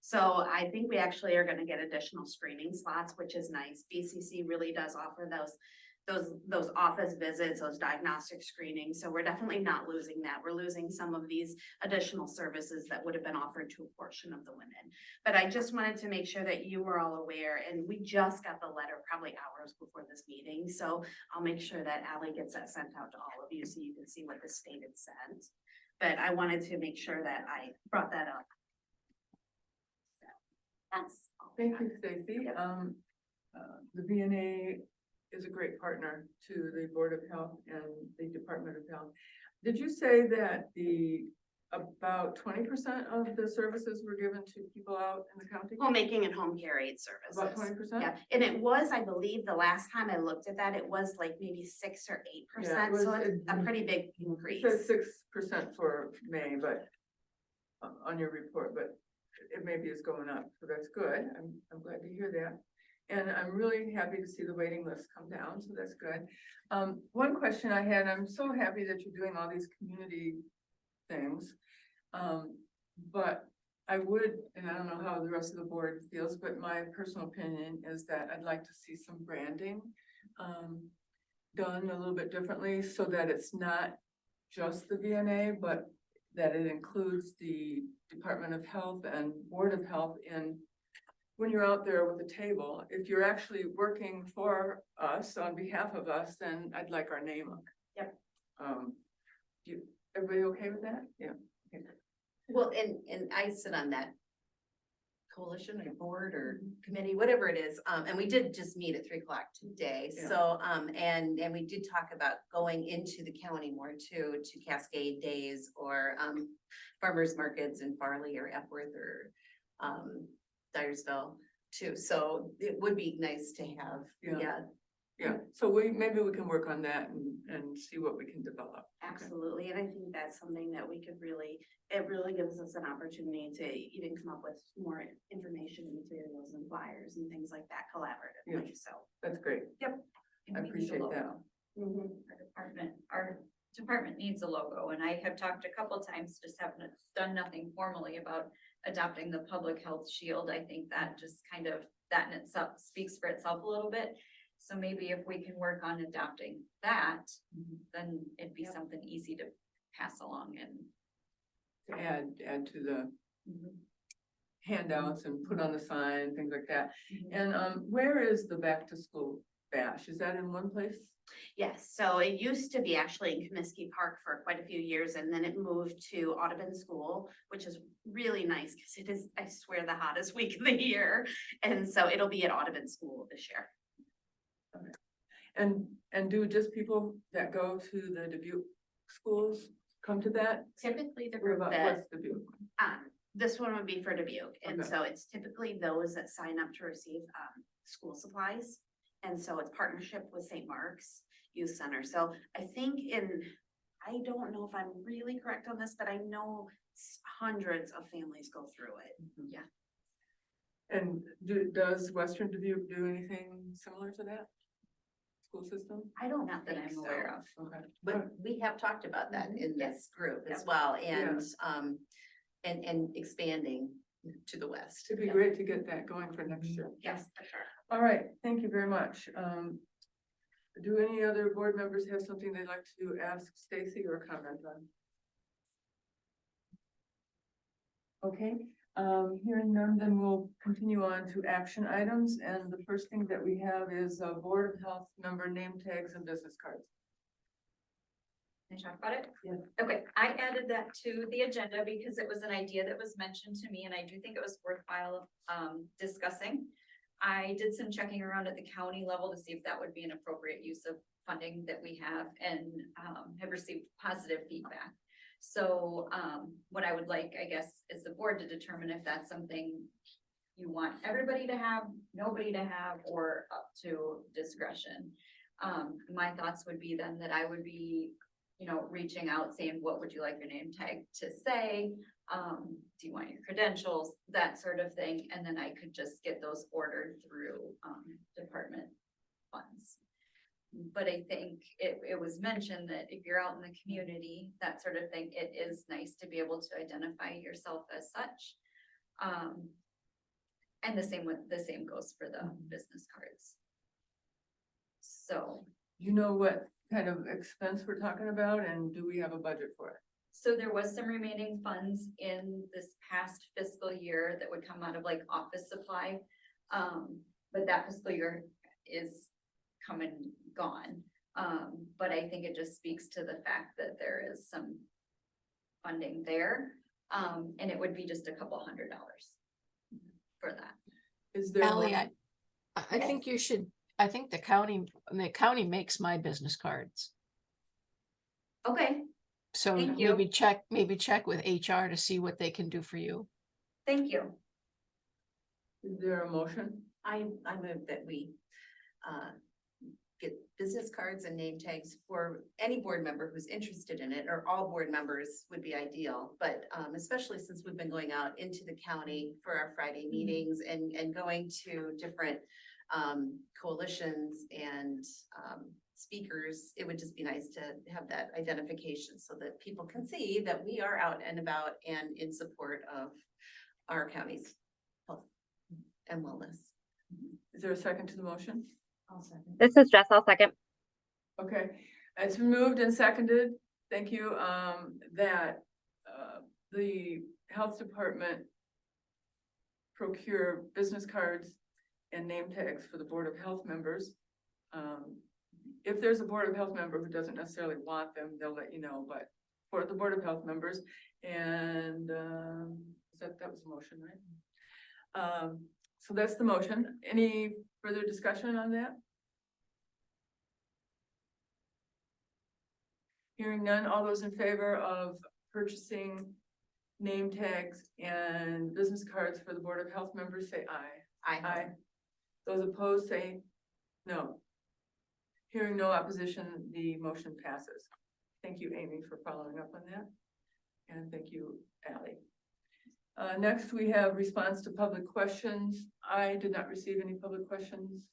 So I think we actually are going to get additional screening slots, which is nice. BCC really does offer those office visits, those diagnostic screenings. So we're definitely not losing that. We're losing some of these additional services that would have been offered to a portion of the women. But I just wanted to make sure that you were all aware, and we just got the letter probably hours before this meeting. So I'll make sure that Allie gets that sent out to all of you so you can see what the state had sent. But I wanted to make sure that I brought that up. That's all. Thank you, Stacy. The VNA is a great partner to the Board of Health and the Department of Health. Did you say that the about 20% of the services were given to people out in the county? Homemaking and home care aid services. About 20%? Yeah, and it was, I believe, the last time I looked at that, it was like maybe 6 or 8%, so it's a pretty big It increase. says 6% for May, but on your report, but it maybe is going up, so that's good. I'm glad to hear that. And I'm really happy to see the waiting list come down, so that's good. One question I had, I'm so happy that you're doing all these community things. But I would, and I don't know how the rest of the board feels, but my personal opinion is that I'd like to see some branding done a little bit differently so that it's not just the VNA, but that it includes the Department of Health and Board of Health in when you're out there with a table. If you're actually working for us on behalf of us, then I'd like our name on it. Yep. Everybody okay with that? Yeah. Okay. Well, and I sit on that coalition or board or committee, whatever it is. And we did just meet at 3 o'clock today. Yeah. So, and we did talk about going into the county more too, to Cascade Days or, farmers markets in Farley or Epworth or, Dyersville too. So it would be nice to have, Yeah. Yeah, so maybe we can work on that and see what we can develop. Absolutely, and I think that's something that we could really, it really gives us an opportunity to even come up with more information materials and flyers and things like that collaboratively, so. That's great. And I we need a appreciate logo. that. Our department needs a logo, and I have talked a couple times, just haven't done nothing formally about adopting the public health shield. I think that just kind of, that in itself speaks for itself a little bit. So maybe if we can work on adopting that, then it'd be something easy to pass along and. To add to the handouts and put on the sign, things like that. And where is the back to school bash? Is that in one place? Yes, so it used to be actually in Comiskey Park for quite a few years, and then it moved to Audubon School, which is really nice because it is, I swear, the hottest week of the year. And so it'll be at Audubon School this year. And do just people that go to the Dubuque schools come to that? Typically, the Or group about that, what's Dubuque? this one would be for Dubuque, and Okay. so it's typically those that sign up to receive, school supplies. And so it's partnership with St. Mark's Youth Center, so I think I don't know if I'm really correct on this, but I know hundreds of families go through it. Yeah. And does Western Dubuque do anything similar to that? School system? I don't Not that think I'm so. aware of. Okay. But we have talked about that in Yes. this group as Yep. well, and expanding to the west. It'd be great to get that going for next year. Yes, for sure. All right, thank you very much. Do any other board members have something they'd like to ask Stacy or comment on? Okay, hearing none, then we'll continue on to action items, and the first thing that we have is a Board of Health member name tags and business cards. Can I talk about it? Yeah. Okay, I added that to the agenda because it was an idea that was mentioned to me, and I do think it was worthwhile discussing. I did some checking around at the county level to see if that would be an appropriate use of funding that we have, and have received positive feedback. So what I would like, I guess, is the board to determine if that's something you want everybody to have, nobody to have, or up to discretion. My thoughts would be then that I would be, reaching out saying, what would you like your name tag to say? Do you want your credentials, that sort of thing? And then I could just get those ordered through department funds. But I think it was mentioned that if you're out in the community, that sort of thing, it is nice to be able to identify yourself as such. And the same goes for the business cards. So. You know what kind of expense we're talking about, and do we have a budget for it? So there was some remaining funds in this past fiscal year that would come out of like office supply. But that fiscal year is come and gone. But I think it just speaks to the fact that there is some funding there. And it would be just a couple $100 for that. Is there? Ally, one- I think you should, I think the county makes my business cards. Okay, So Thank you. maybe check with HR to see what they can do for you. Thank you. Is there a motion? I move that we get business cards and name tags for any board member who's interested in it, or all board members would be ideal. But especially since we've been going out into the county for our Friday meetings and going to different coalitions and speakers, it would just be nice to have that identification so that people can see that we are out and about and in support of our county's health and wellness. Is there a second to the motion? This is Jess, I'll second. Okay, it's been moved and seconded. Thank you, that the health department procure business cards and name tags for the Board of Health members. If there's a Board of Health member who doesn't necessarily want them, they'll let you know, but for the Board of Health members, and that was a motion, right? So that's the motion. Any further discussion on that? Hearing none, all those in favor of purchasing name tags and business cards for the Board of Health members, say aye. Aye. Those opposed, say no. Hearing no opposition, the motion passes. Thank you, Amy, for following up on that. And thank you, Ally. Next, we have response to public questions. I did not receive any public questions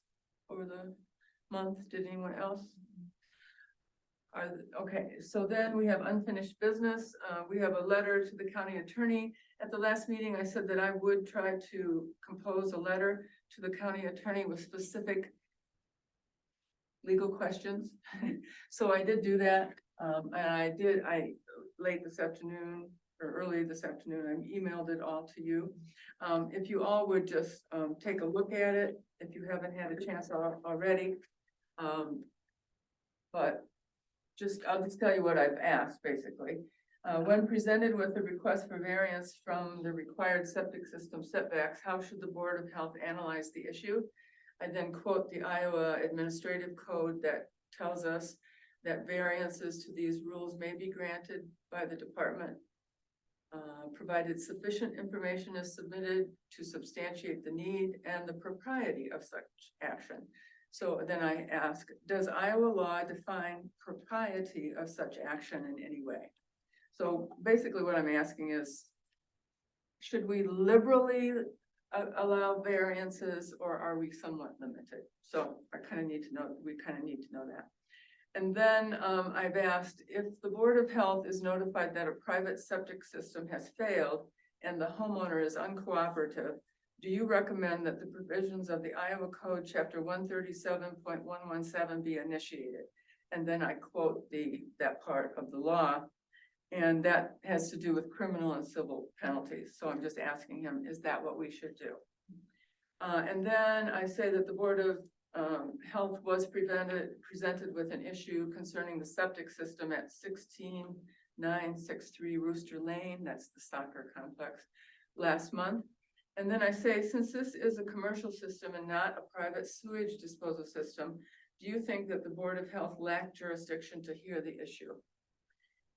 over the month. Did anyone else? Okay, so then we have unfinished business. We have a letter to the county attorney. At the last meeting, I said that I would try to compose a letter to the county attorney with specific legal questions. So I did do that. And I late this afternoon or early this afternoon, I emailed it all to you. If you all would just take a look at it, if you haven't had a chance already. But I'll just tell you what I've asked, basically. When presented with a request for variance from the required septic system setbacks, how should the Board of Health analyze the issue? I then quote the Iowa Administrative Code that tells us that variances to these rules may be granted by the department, provided sufficient information is submitted to substantiate the need and the propriety of such action. So then I ask, does Iowa law define propriety of such action in any way? So basically what I'm asking is, should we liberally allow variances, or are we somewhat limited? So we kind of need to know that. And then I've asked, if the Board of Health is notified that a private septic system has failed and the homeowner is uncooperative, do you recommend that the provisions of the Iowa Code Chapter 137.117 be initiated? And then I quote that part of the law, and that has to do with criminal and civil penalties. So I'm just asking him, is that what we should do? And then I say that the Board of Health was presented with an issue concerning the septic system at 16963 Rooster Lane, that's the soccer complex, last month. And then I say, since this is a commercial system and not a private sewage disposal system, do you think that the Board of Health lacked jurisdiction to hear the issue?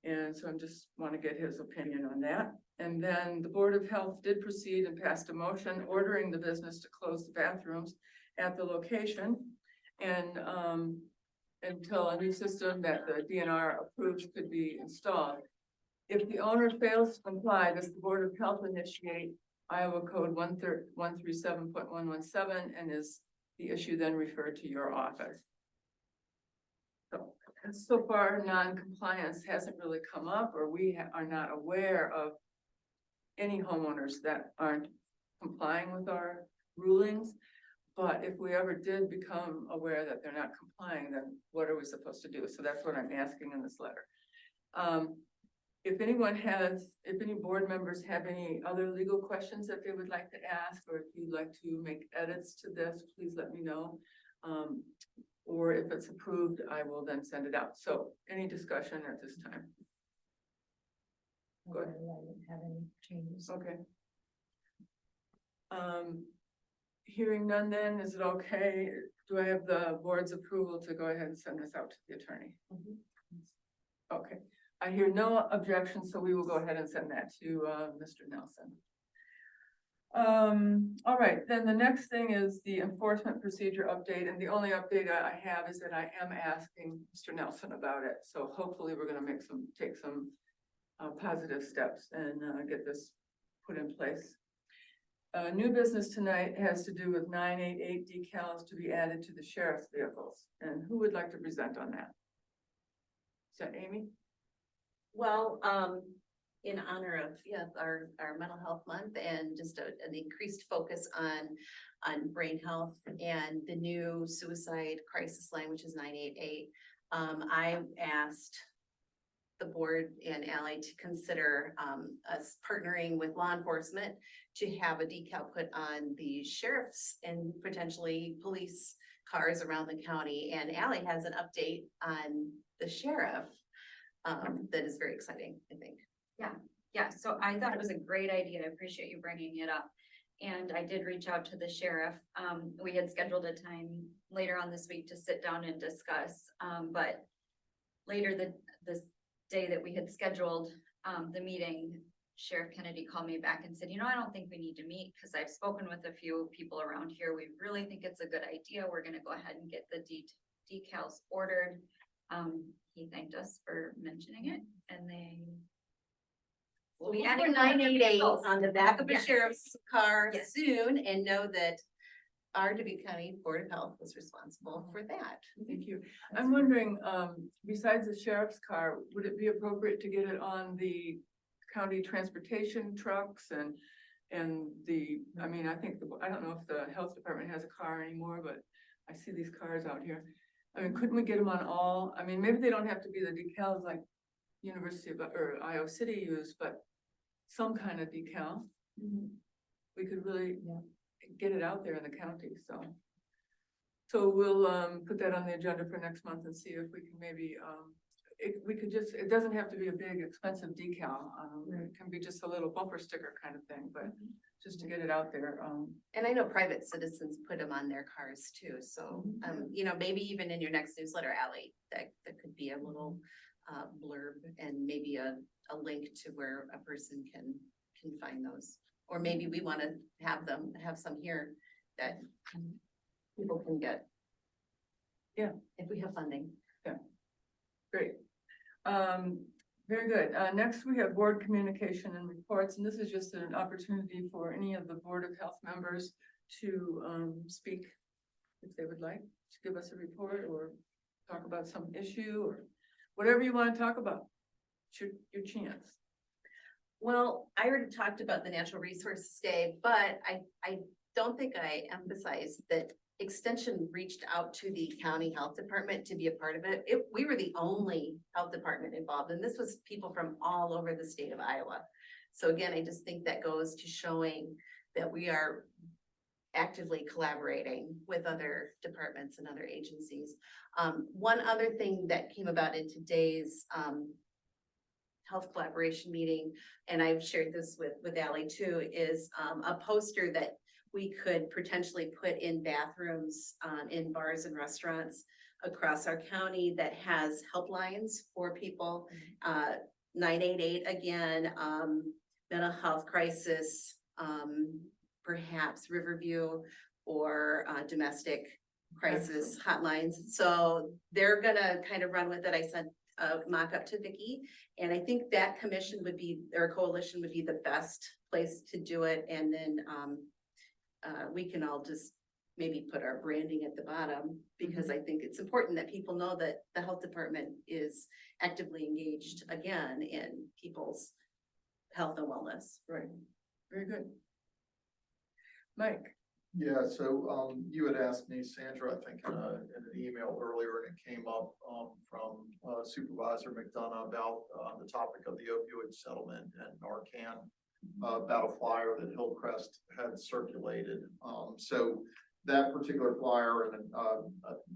And so I just want to get his opinion on that. And then the Board of Health did proceed and passed a motion ordering the business to close the bathrooms at the location and until a new system that the DNR approves could be installed. If the owner fails to comply, does the Board of Health initiate Iowa Code 137.117, and is the issue then referred to your office? So far, non-compliance hasn't really come up, or we are not aware of any homeowners that aren't complying with our rulings. But if we ever did become aware that they're not complying, then what are we supposed to do? So that's what I'm asking in this letter. If any board members have any other legal questions that they would like to ask, or if you'd like to make edits to this, please let me know. Or if it's approved, I will then send it out. So any discussion at this time? Go ahead. I didn't have any changes. Okay. Hearing none then, is it okay? Do I have the board's approval to go ahead and send this out to the attorney? Okay. I hear no objection, so we will go ahead and send that to Mr. Nelson. All right, then the next thing is the enforcement procedure update, and the only update I have is that I am asking Mr. Nelson about it. So hopefully we're gonna take some positive steps and get this put in place. New business tonight has to do with 988 decals to be added to the sheriff's vehicles. And who would like to present on that? Is that Amy? Well, in honor of, our mental health month and just an increased focus on brain health and the new suicide crisis line, which is 988. I asked the board and Ally to consider us partnering with law enforcement to have a decal put on the sheriff's and potentially police cars around the county. And Ally has an update on the sheriff that is very exciting, I think. Yeah, so I thought it was a great idea. I appreciate you bringing it up. And I did reach out to the sheriff. We had scheduled a time later on this week to sit down and discuss. But later this day that we had scheduled the meeting, Sheriff Kennedy called me back and said, I don't think we need to meet because I've spoken with a few people around here. We really think it's a good idea. We're gonna go ahead and get the decals ordered. He thanked us for mentioning it, and they will be adding 988 on the back of a Yes. sheriff's car Yes. soon, and know that our Dubuque County Board of Health was responsible for that. Thank you. I'm wondering, besides the sheriff's car, would it be appropriate to get it on the county transportation trucks I mean, I think, I don't know if the health department has a car anymore, but I see these cars out here. I mean, couldn't we get them on all? I mean, maybe they don't have to be the decals like University of, or Iowa City used, but some kind of decal. We could really get it out there in the county, so we'll put that on the agenda for next month and see if we can maybe it doesn't have to be a big expensive decal. It can be just a little bumper sticker kind of thing, but just to get it out there. And I know private citizens put them on their cars too, so, maybe even in your next newsletter, Ally, that could be a little blurb and maybe a link to where a person can find those. Or maybe we want to have some here that people can get. Yeah. If we have funding. Great. Very good. Next, we have board communication and reports, and this is just an opportunity for any of the Board of Health members to speak if they would like to give us a report or talk about some issue or whatever you want to talk about. It's your chance. Well, I already talked about the Natural Resources Day, but I don't think I emphasized that Extension reached out to the county health department to be a part of it. We were the only health department involved, and this was people from all over the state of Iowa. So again, I just think that goes to showing that we are actively collaborating with other departments and other agencies. One other thing that came about in today's health collaboration meeting, and I've shared this with Ally too, is a poster that we could potentially put in bathrooms in bars and restaurants across our county that has helplines for people. 988 again, mental health crisis, perhaps Riverview, or domestic crisis hotlines. So they're gonna kind of run with it. I sent a mock-up to Vicki, and I think that commission would be, or coalition would be the best place to do it. And then we can all just maybe put our branding at the bottom, because I think it's important that people know that the health department is actively engaged again in people's health and wellness. Right. Very good. Mike. Yeah, so you had asked me, Sandra, I think in an email earlier, and it came up from Supervisor McDonough about the topic of the opioid settlement and Narcan battle flyer that Hillcrest had circulated. So that particular flyer, and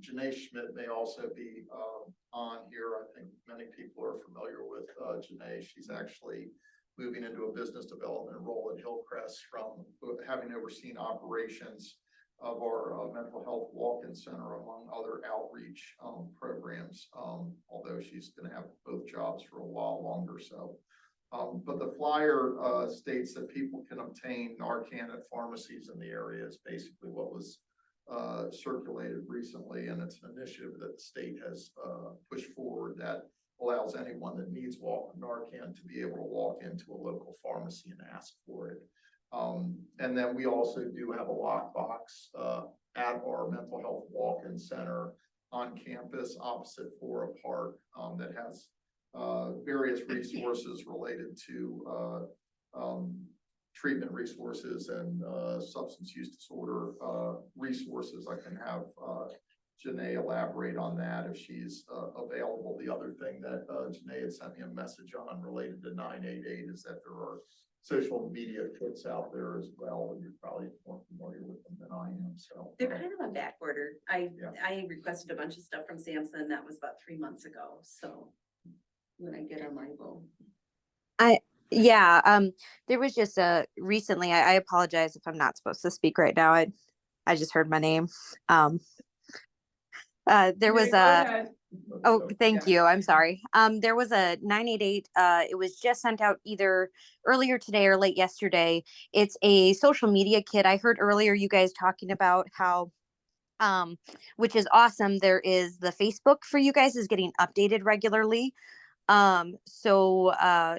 Janae Schmidt may also be on here. I think many people are familiar with Janae. She's actually moving into a business development role at Hillcrest from having overseen operations of our mental health walk-in center, among other outreach programs, although she's going to have both jobs for a while longer. So, but the flyer states that people can obtain Narcan at pharmacies in the area is basically what was circulated recently, and it's an initiative that the state has pushed forward that allows anyone that needs Narcan to be able to walk into a local pharmacy and ask for it. And then we also do have a lockbox at our mental health walk-in center on campus opposite Flora Park that has various resources related to treatment resources and substance use disorder resources. I can have Janae elaborate on that if she's available. The other thing that Janae had sent me a message on related to 988 is that there are social media kits out there as well, and you're probably more familiar with them than I am. So They're kind of on back order. I Yeah. requested a bunch of stuff from Samson. That was about 3 months ago. So when I get them, I will. Yeah, there was just recently, I apologize if I'm not supposed to speak right now. I just heard my name. There was Go a ahead. Oh, thank Yeah. you. I'm sorry. There was a 988. It was just sent out either earlier today or late yesterday. It's a social media kit. I heard earlier you guys talking about how, which is awesome. There is the Facebook for you guys is getting updated regularly. So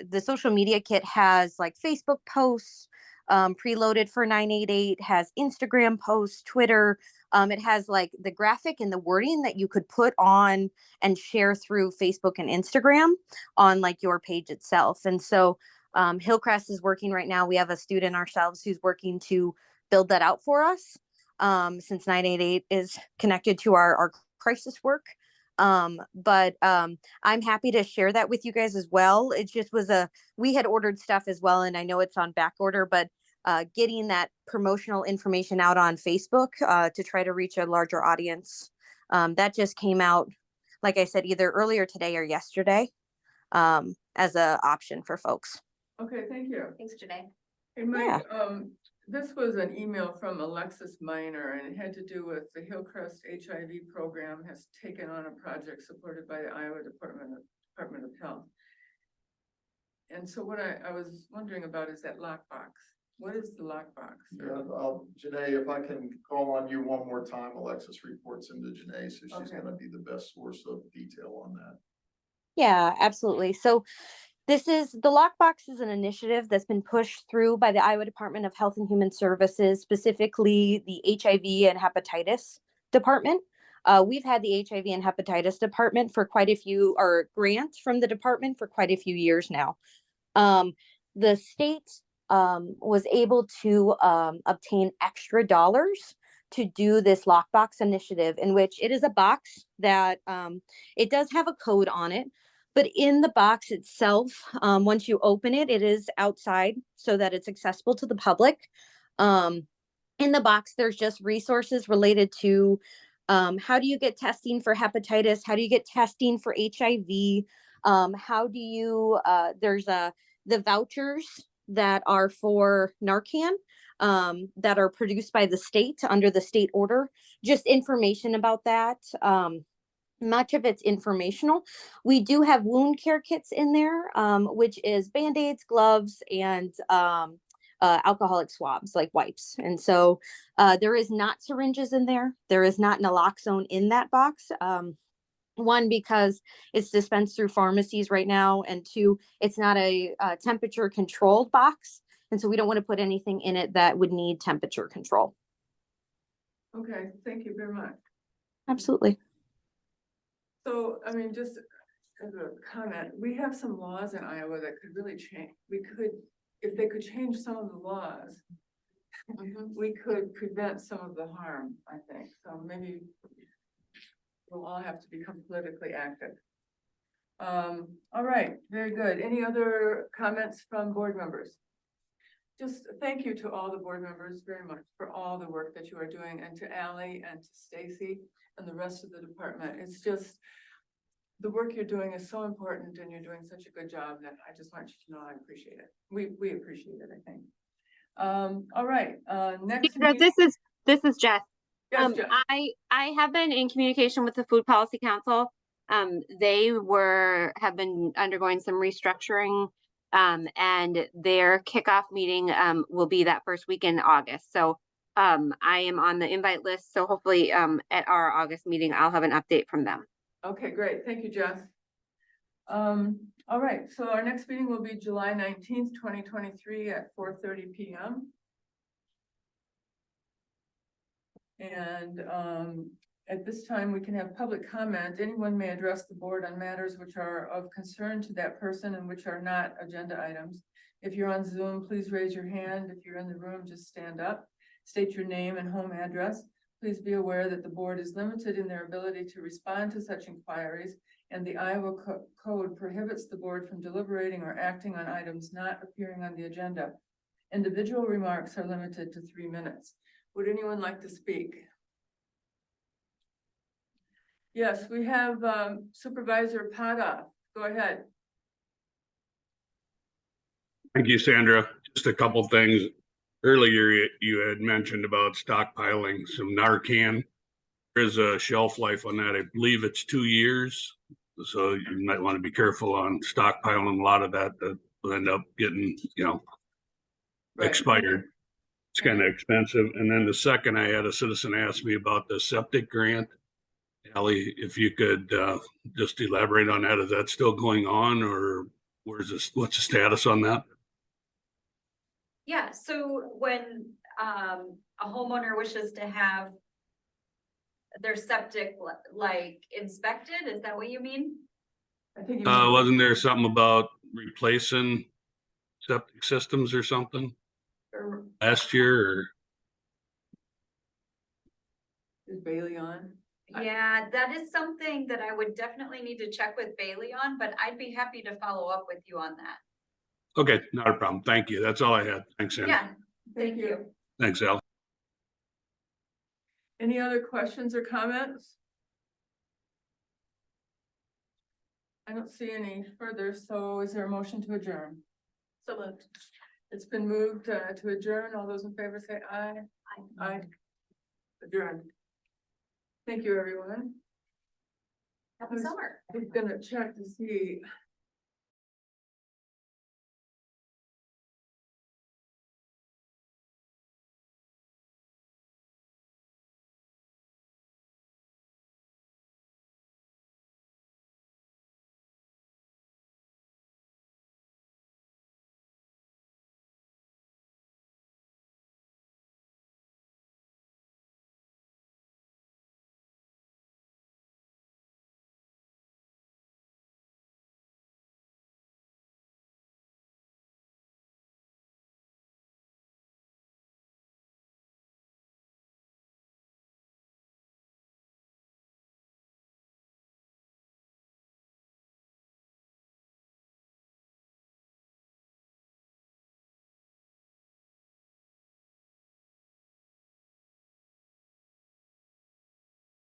the social media kit has like Facebook posts preloaded for 988, has Instagram posts, Twitter. It has like the graphic and the wording that you could put on and share through Facebook and Instagram on like your page itself. And so Hillcrest is working right now. We have a student ourselves who's working to build that out for us since 988 is connected to our crisis work. But I'm happy to share that with you guys as well. It just was we had ordered stuff as well, and I know it's on back order, but getting that promotional information out on Facebook to try to reach a larger audience. That just came out, like I said, either earlier today or yesterday as an option for folks. Okay, thank you. Thanks, Janae. Hey, Mike, this was an email from Alexis Minor, and it had to do with the Hillcrest HIV program has taken on a project supported by the Iowa Department of Health. And so what I was wondering about is that lockbox. What is the lockbox? Yeah, Janae, if I can call on you one more time, Alexis reports into Janae, so she's going to be the best source of detail on that. Yeah, absolutely. So the Lockbox is an initiative that's been pushed through by the Iowa Department of Health and Human Services, specifically the HIV and hepatitis department. We've had the HIV and hepatitis department for quite a few, or grants from the department for quite a few years now. The state was able to obtain extra dollars to do this lockbox initiative, in which it is a box that it does have a code on it. But in the box itself, once you open it, it is outside so that it's accessible to the public. In the box, there's just resources related to how do you get testing for hepatitis? How do you get testing for HIV? How do you, there's the vouchers that are for Narcan that are produced by the state under the state order, just information about that. Much of it's informational. We do have wound care kits in there, which is Band-Aids, gloves, and alcoholic swabs like wipes. And so there is not syringes in there. There is not naloxone in that box. One, because it's dispensed through pharmacies right now, and two, it's not a temperature controlled box. And so we don't want to put anything in it that would need temperature control. Okay, thank you very much. Absolutely. So, I mean, just as a comment, we have some laws in Iowa that could really change. If they could change some of the laws, we could prevent some of the harm, I think. So maybe we'll all have to become politically active. All right, very good. Any other comments from board members? Just thank you to all the board members very much for all the work that you are doing, and to Allie and to Stacy and the rest of the department. It's just, the work you're doing is so important, and you're doing such a good job that I just want you to know I appreciate it. We appreciate it, I think. All right, next. This is Jess. Yes, Jeff. I have been in communication with the Food Policy Council. They have been undergoing some restructuring. And their kickoff meeting, will be that first week in August. So, I am on the invite list. So hopefully, at our August meeting, I'll have an update from them. Okay, great. Thank you, Jess. All right, so our next meeting will be July 19th, 2023 at 4:30 p.m. And at this time, we can have public comment. Anyone may address the board on matters which are of concern to that person and which are not agenda items. If you're on Zoom, please raise your hand. If you're in the room, just stand up. State your name and home address. Please be aware that the board is limited in their ability to respond to such inquiries, and the Iowa Code prohibits the board from deliberating or acting on items not appearing on the agenda. Individual remarks are limited to 3 minutes. Would anyone like to speak? Yes, we have Supervisor Pada. Go ahead. Thank you, Sandra. Just a couple things. Earlier, you had mentioned about stockpiling some Narcan. There's a shelf life on that. I believe it's 2 years. So you might want to be careful on stockpiling a lot of that will end up getting, Right. expired. It's kind of expensive. And then the second, I had a citizen ask me about the septic grant. Allie, if you could just elaborate on that. Is that still going on, or what's the status on that? Yeah, so when a homeowner wishes to have their septic like inspected, is that what you mean? I think Wasn't there something about replacing septic systems or something last year? Or is Bailey on? Yeah, that is something that I would definitely need to check with Bailey on, but I'd be happy to follow up with you on that. Okay, not a problem. Thank you. That's all I had. Thanks, Andy. Yeah, thank you. Thanks, Al. Any other questions or comments? I don't see any further, so is there a motion to adjourn? So moved. It's been moved to adjourn. All those in favor say aye. Aye. Adjourned. Thank you, everyone. Happy summer. I'm gonna check to see